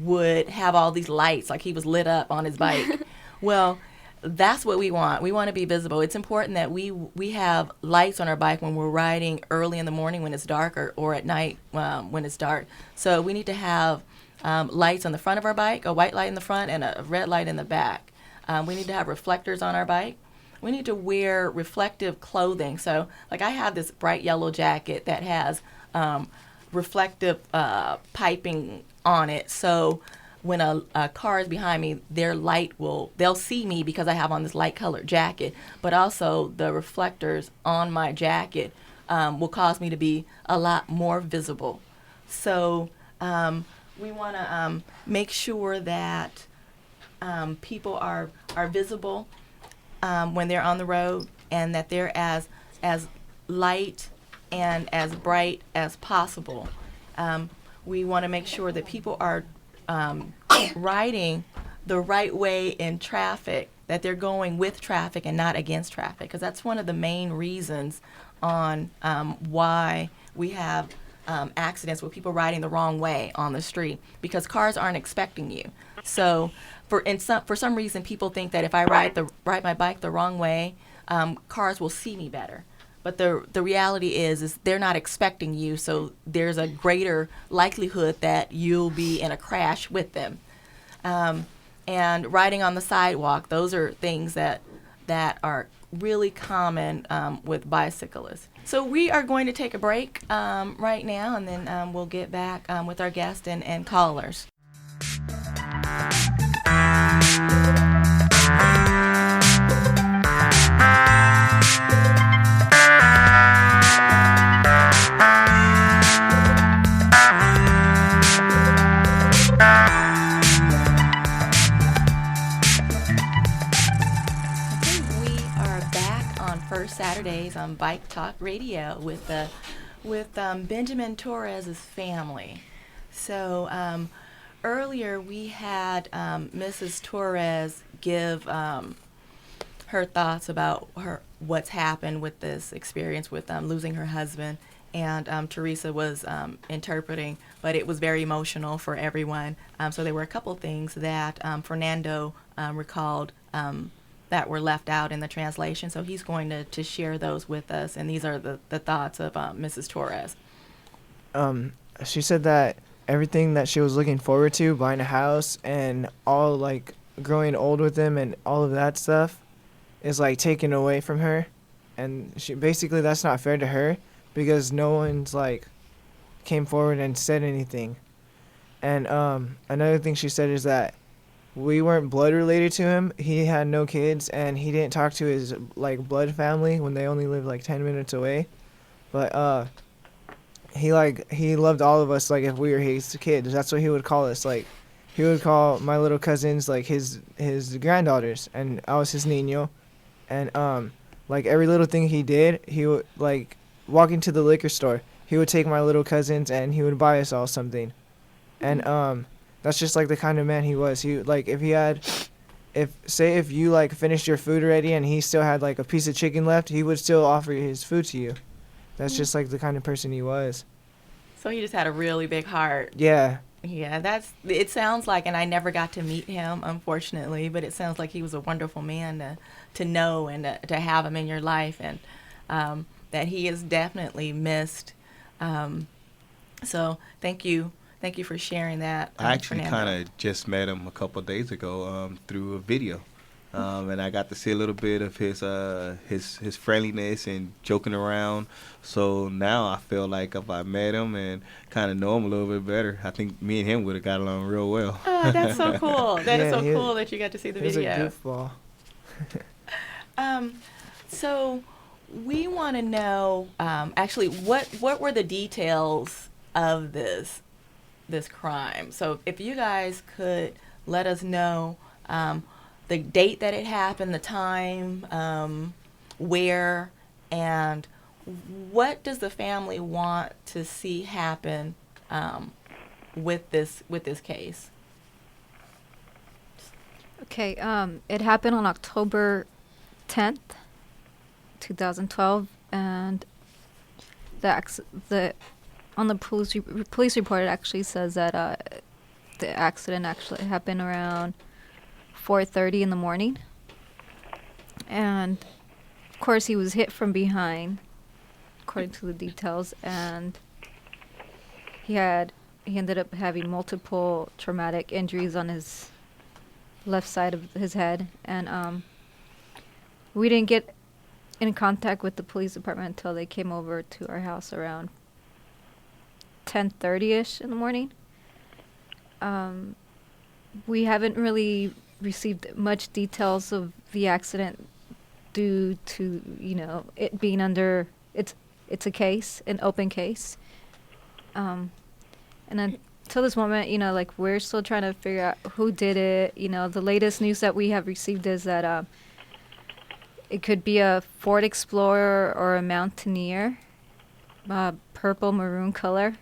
would have all these lights, like he was lit up on his bike. Well, that's what we want. We want to be visible. It's important that we have lights on our bike when we're riding early in the morning when it's dark, or at night when it's dark. So we need to have lights on the front of our bike, a white light in the front and a red light in the back. We need to have reflectors on our bike. We need to wear reflective clothing. So, like, I have this bright yellow jacket that has reflective piping on it. So when a car is behind me, they'll see me because I have on this light colored jacket, but also the reflectors on my jacket will cause me to be a lot more visible. So we want to make sure that people are visible when they're on the road, and that they're as light and as bright as possible. We want to make sure that people are riding the right way in traffic, that they're going with traffic and not against traffic, because that's one of the main reasons on why we have accidents with people riding the wrong way on the street, because cars aren't expecting you. So for some reason, people think that if I ride my bike the wrong way, cars will see me better. But the reality is they're not expecting you, so there's a greater likelihood that you'll be in a crash with them. And riding on the sidewalk, those are things that are really common with bicyclists. So we are going to take a break right now, and then we'll get back with our guests and callers. Saturdays on Bike Talk Radio with Benjamin Torres' family. So earlier we had Mrs. Torres give her thoughts about what's happened with this experience with losing her husband, and Teresa was interpreting, but it was very emotional for everyone. So there were a couple things that Fernando recalled that were left out in the translation, so he's going to share those with us, and these are the thoughts of Mrs. Torres. She said that everything that she was looking forward to, buying a house and all, like, growing old with him and all of that stuff, is, like, taken away from her, and she basically, that's not fair to her, because no one's, like, came forward and said anything. And another thing she said is that we weren't blood related to him. He had no kids, and he didn't talk to his, like, blood family when they only lived, like, 10 minutes away. But he loved all of us, like, if we were his kids. That's what he would call us. Like, he would call my little cousins, like, his granddaughters, and I was his niño. And like, every little thing he did, he would, like, walk into the liquor store, he would take my little cousins and he would buy us all something. And that's just, like, the kind of man he was. He, like, if you, like, finished your food already and he still had, like, a piece of chicken left, he would still offer his food to you. That's just, like, the kind of person he was. So he just had a really big heart. Yeah. Yeah, it sounds like, and I never got to meet him, unfortunately, but it sounds like he was a wonderful man to know and to have him in your life, and that he is definitely missed. So thank you for sharing that. I actually Fernando. kind of just met him a couple of days ago through a video, and I got to see a little bit of his friendliness and joking around. So now I feel like if I met him and kind of know him a little bit better, I think me and him would have got along real well. Oh, that's so cool. That is so cool that you got to see the video. He was a goofball. So we want to know, actually, what were the details of this crime? So if you guys could let us know the date that it happened, the time, where, and what does the family want to see happen with this case? Okay, it happened on October 10th, 2012, and on the police report it actually says that the accident actually happened around 4:30 in the morning, and of course he was hit from behind, according to the details, and he had he ended up having multiple traumatic injuries on his left side of his head, and we didn't get in contact with the police department until they came over to our house around 10:30ish in the morning. We haven't really received much details of the accident due to, it being under, it's a case, an open case. And until this moment, like, we're still trying to figure out who did it. The latest news that we have received is that it could be a Ford Explorer or a Mountaineer, purple maroon color.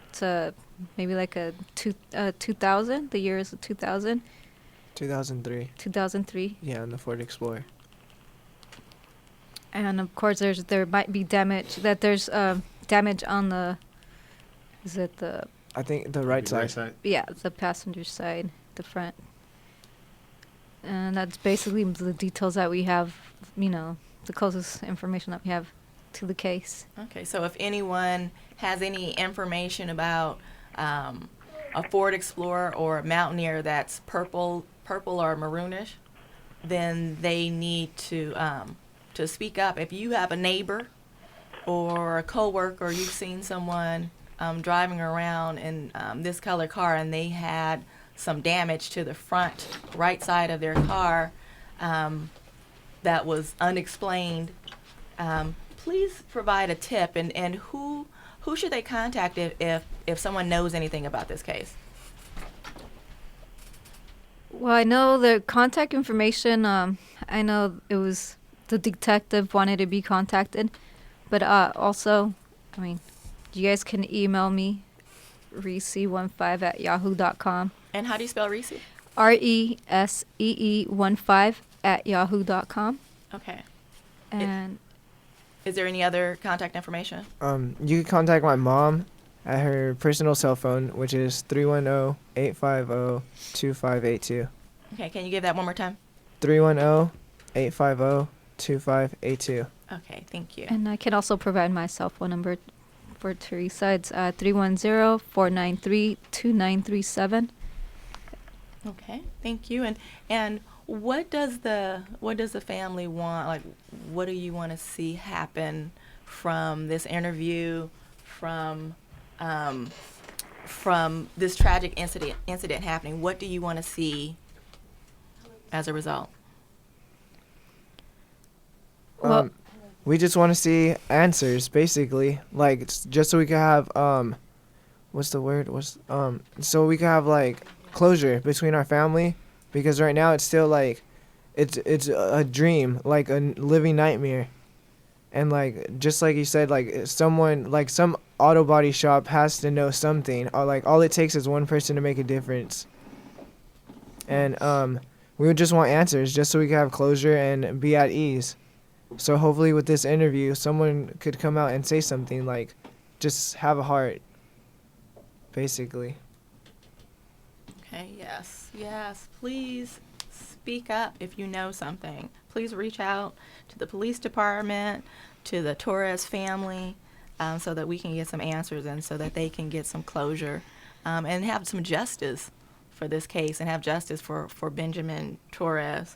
It's maybe like a 2000. The year is 2000. 2003. 2003. Yeah, in the Ford Explorer. And of course, there might be damage. There's damage on the. Is it the? I think the right side. Yeah, the passenger side, the front. And that's basically the details that we have. The closest information that we have to the case. Okay, so if anyone has any information about a Ford Explorer or a Mountaineer that's purple or maroonish, then they need to speak up. If you have a neighbor or a coworker, or you've seen someone driving around in this color car and they had some damage to the front right side of their car that was unexplained, please provide a tip. And who should they contact if someone knows anything about this case? Well, I know the contact information. I know it was the detective wanted to be contacted, but also, you guys can email me, Reese15@yahoo.com. And how do you spell Reese? RESEE15@yahoo.com. Okay. And Is there any other contact information? You can contact my mom at her personal cell phone, which is 310-850-2582. Okay, can you give that one more time? 310-850-2582. Okay, thank you. I can also provide my cell phone number for Teresa. It's 310-493-2937. Okay, thank you. And what does the family want? Like, what do you want to see happen from this interview, from this tragic incident happening? What do you want to see as a result? Well, We just want to see answers, basically. Like, just so we can have what's the word? So we can have like closure between our family, because right now it's still like it's a dream, like a living nightmare. And like, just like you said, like someone, like some auto body shop has to know something, or like all it takes is one person to make a difference. And we would just want answers, just so we can have closure and be at ease. So hopefully with this interview, someone could come out and say something, like, just have a heart, basically. Okay, yes. Please speak up if you know something. Please reach out to the police department, to the Torres family, so that we can get some answers and so that they can get some closure and have some justice for this case and have justice for Benjamin Torres.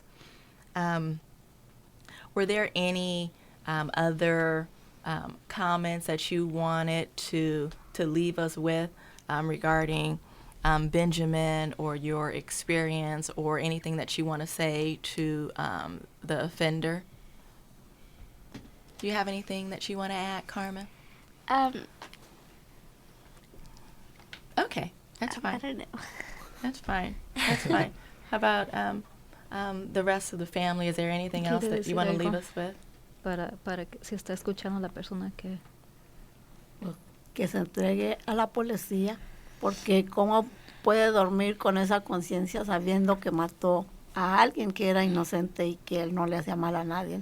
Were there any other comments that you wanted to leave us with regarding Benjamin, or your experience, or anything that you want to say to the offender? Do you have anything that you want to add, Carmen? Okay, that's fine. I don't know. That's fine. How about the rest of the family? Is there anything else that you want to leave us with? Para que si está escuchando la persona que Que se entregue a la policía, porque cómo puede dormir con esa conciencia sabiendo que mató a alguien que era inocente y que él no le hacía mal a nadie.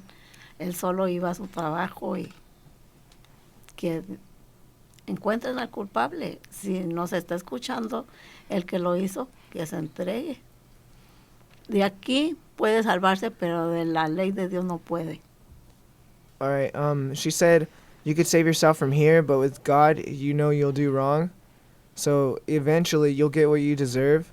Él solo iba a su trabajo, y que encuentren al culpable. Si nos está escuchando el que lo hizo, que se entregue. De aquí puede salvarse, pero de la ley de Dios no puede. All right. She said you could save yourself from here, but with God, you know you'll do wrong. So eventually you'll get what you deserve.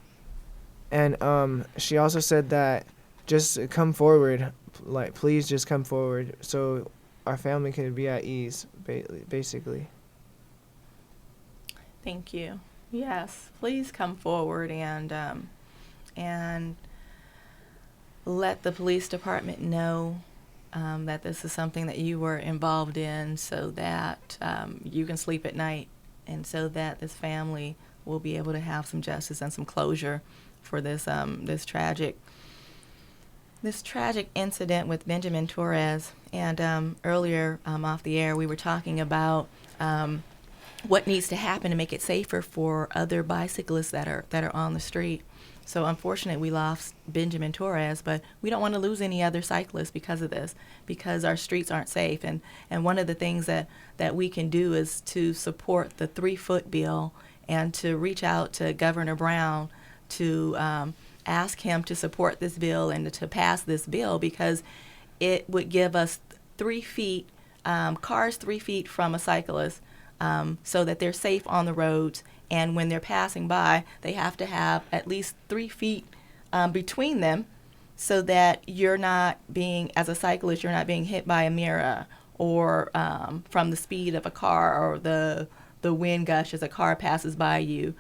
And she also said that just come forward, like please just come forward, so our family can be at ease, basically. Thank you. Yes, please come forward and let the police department know that this is something that you were involved in, so that you can sleep at night, and so that this family will be able to have some justice and some closure for this tragic incident with Benjamin Torres. And earlier off the air, we were talking about what needs to happen to make it safer for other bicyclists that are on the street. So unfortunately, we lost Benjamin Torres, but we don't want to lose any other cyclists because of this, because our streets aren't safe. And one of the things that we can do is to support the 3-foot bill and to reach out to Governor Brown to ask him to support this bill and to pass this bill, because it would give us 3 feet, cars 3 feet from a cyclist, so that they're safe on the roads. And when they're passing by, they have to have at least 3 feet between them, so that you're not being, as a cyclist, you're not being hit by a mirror or from the speed of a car, or the wind gush as a car passes by you,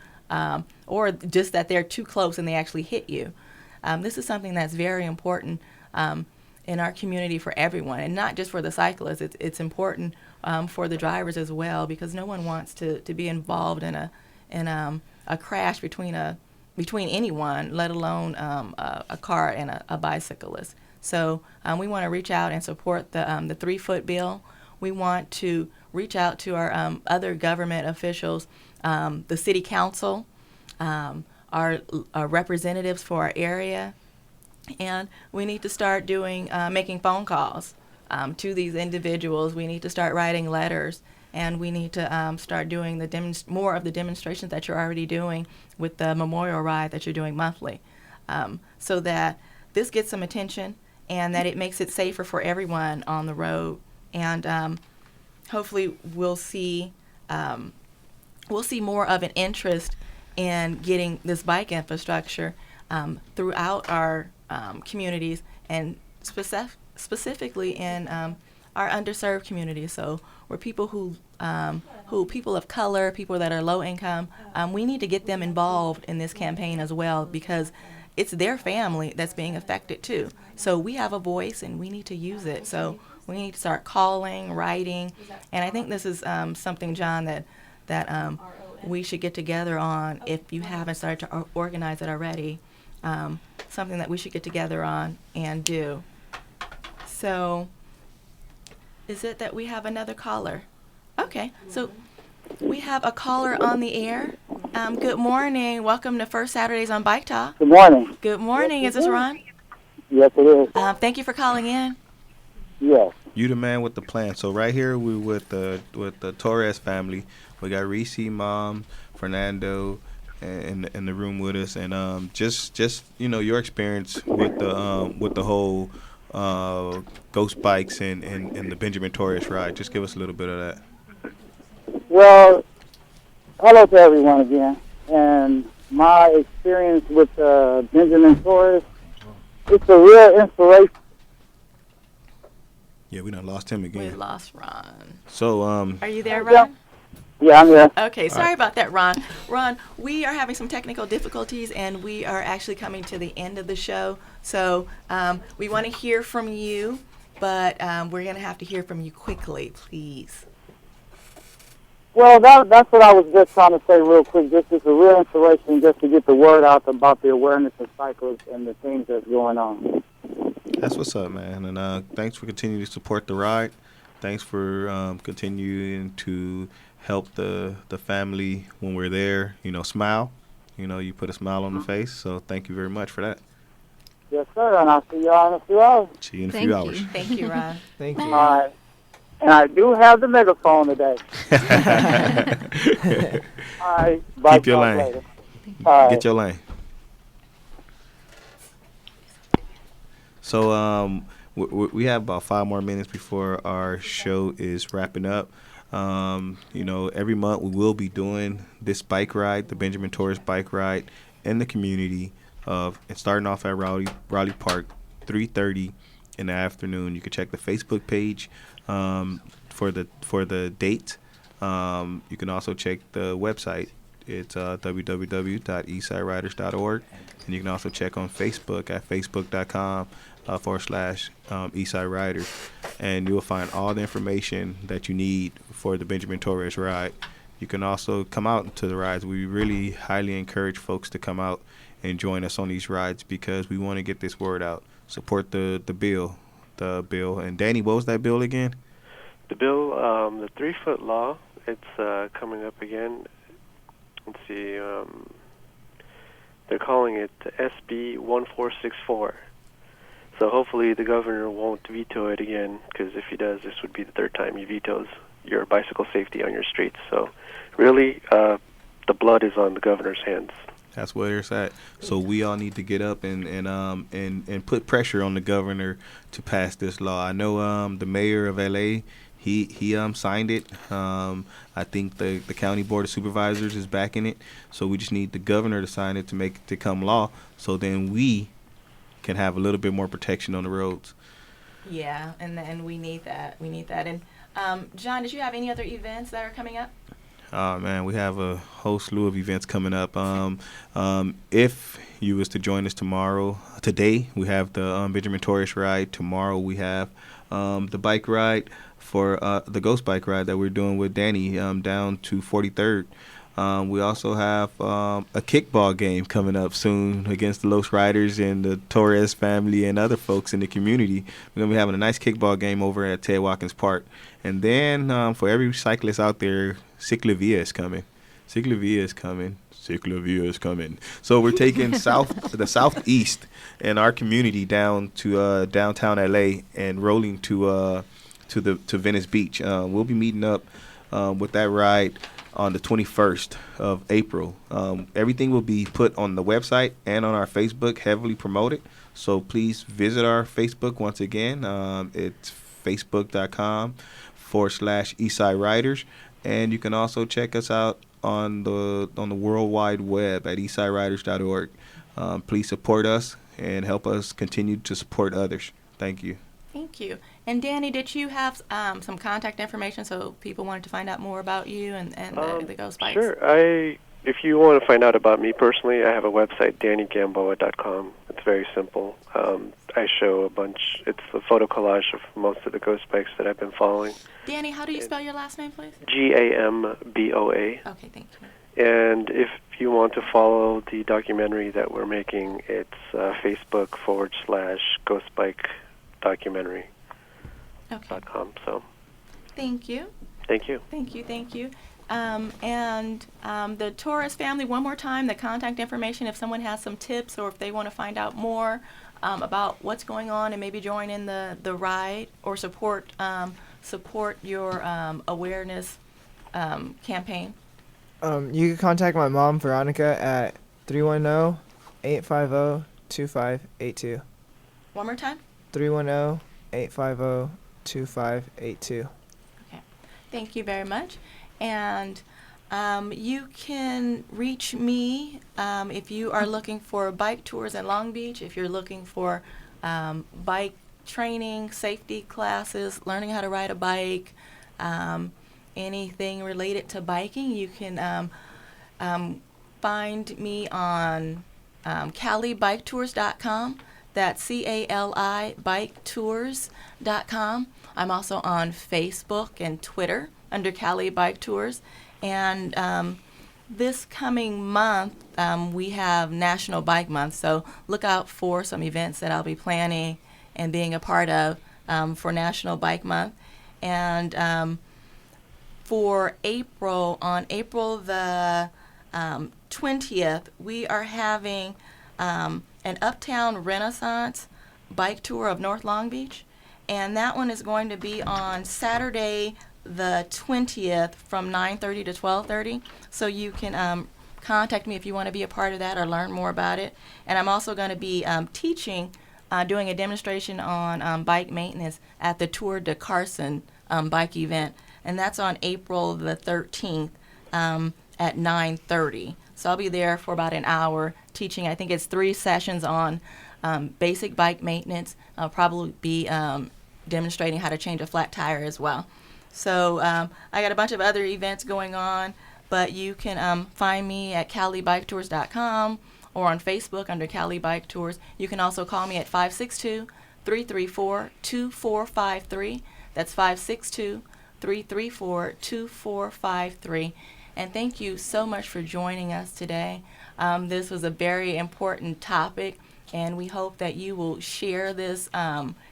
or just that they're too close and they actually hit you. This is something that's very important in our community for everyone, and not just for the cyclists. It's important for the drivers as well, because no one wants to be involved in a crash between anyone, let alone a car and a bicyclist. So we want to reach out and support the 3-foot bill. We want to reach out to our other government officials, the city council, our representatives for our area, and we need to start making phone calls to these individuals. We need to start writing letters, and we need to start doing more of the demonstrations that you're already doing with the memorial ride that you're doing monthly, so that this gets some attention and that it makes it safer for everyone on the road. And hopefully we'll see more of an interest in getting this bike infrastructure throughout our communities, and specifically in our underserved communities. So where people who people of color, people that are low income, we need to get them involved in this campaign as well, because it's their family that's being affected too. So we have a voice and we need to use it. So we need to start calling, writing, and I think this is something, John, that we should get together on. If you haven't started to organize it already, something that we should get together on and do. So is it that we have another caller? Okay, so we have a caller on the air. Good morning. Welcome to First Saturdays on Bike Talk. Good morning. Good morning. Is this Ron? Yes, it is. Thank you for calling in. Yes. You the man with the plan. So right here we with the Torres family. We got Reese, Mom, Fernando, in the room with us, and just your experience with the whole Ghost Bikes and the Benjamin Torres ride. Just give us a little bit of that. Well, hello to everyone again. And my experience with Benjamin Torres, it's a real inspiration. Yeah, we done lost him We again. lost Ron. So Are you there, Ron? Yeah, I'm here. Okay, sorry about that, Ron. Ron, we are having some technical difficulties, and we are actually coming to the end of the show. So we want to hear from you, but we're going to have to hear from you quickly, please. Well, that's what I was just trying to say real quick. This is a real inspiration just to get the word out about the awareness of cyclists and the things that's going on. that's what's up, man. And thanks for continuing to support the ride. Thanks for continuing to help the family when we're there. Smile. You put a smile on the face. So thank you very much for that. Yes, sir, and I'll see y'all in a few hours. See you in a Thank few you. hours. Thank you, Ron. Thank you. All right. And I do have the megaphone today. All right. Bye. Keep your lane. Later. All right. Get your lane. So we have about 5 more minutes before our show is wrapping up. Every month we will be doing this bike ride, the Benjamin Torres bike ride, in the community and starting off at Raleigh Park, 3:30 in the afternoon. You can check the Facebook page for the date. You can also check the website. It's www.eastsideriders.org, and you can also check on Facebook at facebook.com/Eastside Riders, and you'll find all the information that you need for the Benjamin Torres ride. You can also come out to the rides. We really highly encourage folks to come out and join us on these rides because we want to get this word out. Support the bill. And Danny, what was that bill again? The bill, the 3-foot law, it's coming up again. Let's see, they're calling it SB 1464. So hopefully the governor won't veto it again, because if he does, this would be the third time he vetoes your bicycle safety on your streets. So really, the blood is on the governor's hands. That's where it's at. So we all need to get up and put pressure on the governor to pass this law. I know the mayor of LA, he signed it. I think the county board of supervisors is backing it. So we just need the governor to sign it to make it become law. So then we can have a little bit more protection on the roads. Yeah, and we need that. And John, did you have any other events that are coming up? Oh man, we have a whole slew of events coming up. If you was to join us today we have the Benjamin Torres ride. Tomorrow we have the bike ride for the Ghost Bike ride that we're doing with Danny down to 43rd. We also have a kickball game coming up soon against the Los Riders and the Torres family and other folks in the community. We're going to be having a nice kickball game over at Ted Watkins Park. And then for every cyclist out there, Ciclavia is coming. Ciclavia is coming. So we're taking the southeast in our community down to downtown LA and rolling to Venice Beach. We'll be meeting up with that ride on the 21st of April. Everything will be put on the website and on our Facebook, heavily promoted. So please visit our Facebook once again. It's facebook.com/Eastside Riders. And you can also check us out on the World Wide Web at eastsideriders.org. Please support us and help us continue to support others. Thank you. Thank you. And Danny, did you have some contact information so people wanted to find out more about you and the Ghost Bikes? Sure. If you want to find out about me personally, I have a website, DannyGamboa.com. It's very simple. I show it's a photo collage of most of the Ghost Bikes that I've been following. Danny, how do you spell your last name, please? Gamboa. Okay, thank you. And if you want to follow the documentary that we're making, it's Facebook.com/GhostBikeDocumentary. Okay. So. Thank you. Thank you. And the Torres family, one more time, the contact information if someone has some tips or if they want to find out more about what's going on and maybe join in the ride or support your awareness campaign. You can contact my mom, Veronica, at 310-850-2582. One more time? 310-850-2582. Okay. Thank you very much. And you can reach me if you are looking for bike tours in Long Beach, if you're looking for bike training, safety classes, learning how to ride a bike, anything related to biking. You can find me on CaliBikeTours.com. That's CALI BikeTours.com. I'm also on Facebook and Twitter under Cali Bike Tours. And this coming month, we have National Bike Month, so look out for some events that I'll be planning and being a part of for National Bike Month. And for April, on April the 20th, we are having an Uptown Renaissance bike tour of North Long Beach. And that one is going to be on Saturday the 20th from 9:30 to 12:30. So you can contact me if you want to be a part of that or learn more about it. And I'm also going to be teaching, doing a demonstration on bike maintenance at the Tour de Carson bike event and that's on April the 13th at 9:30. So I'll be there for about an hour teaching. I think it's 3 sessions on basic bike maintenance. I'll probably be demonstrating how to change a flat tire as well. So I got a bunch of other events going on, but you can find me at CaliBikeTours.com or on Facebook under Cali Bike Tours. You can also call me at 562-334-2453. That's 562-334-2453. And thank you so much for joining us today. This was a very important topic, and we hope that you will share this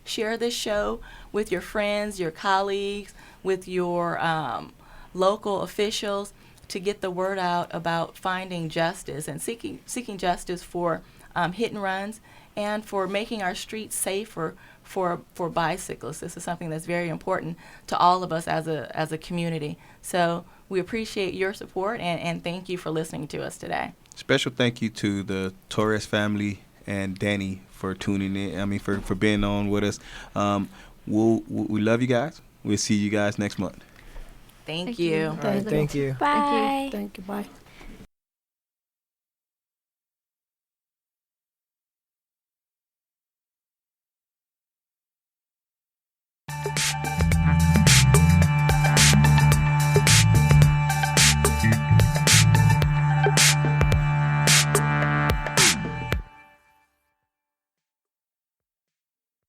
show with your friends, your colleagues, with your local officials, to get the word out about finding justice and seeking justice for hit and runs, and for making our streets safer for bicyclists. This is something that's very important to all of us as a community. So we appreciate your support, and thank you for listening to us today. Special thank you to the Torres family and Danny for tuning in. I mean, for being on with us. We love you guys. We'll see you guys next month. Thank you. All right, thank you. Bye. Thank you. Bye.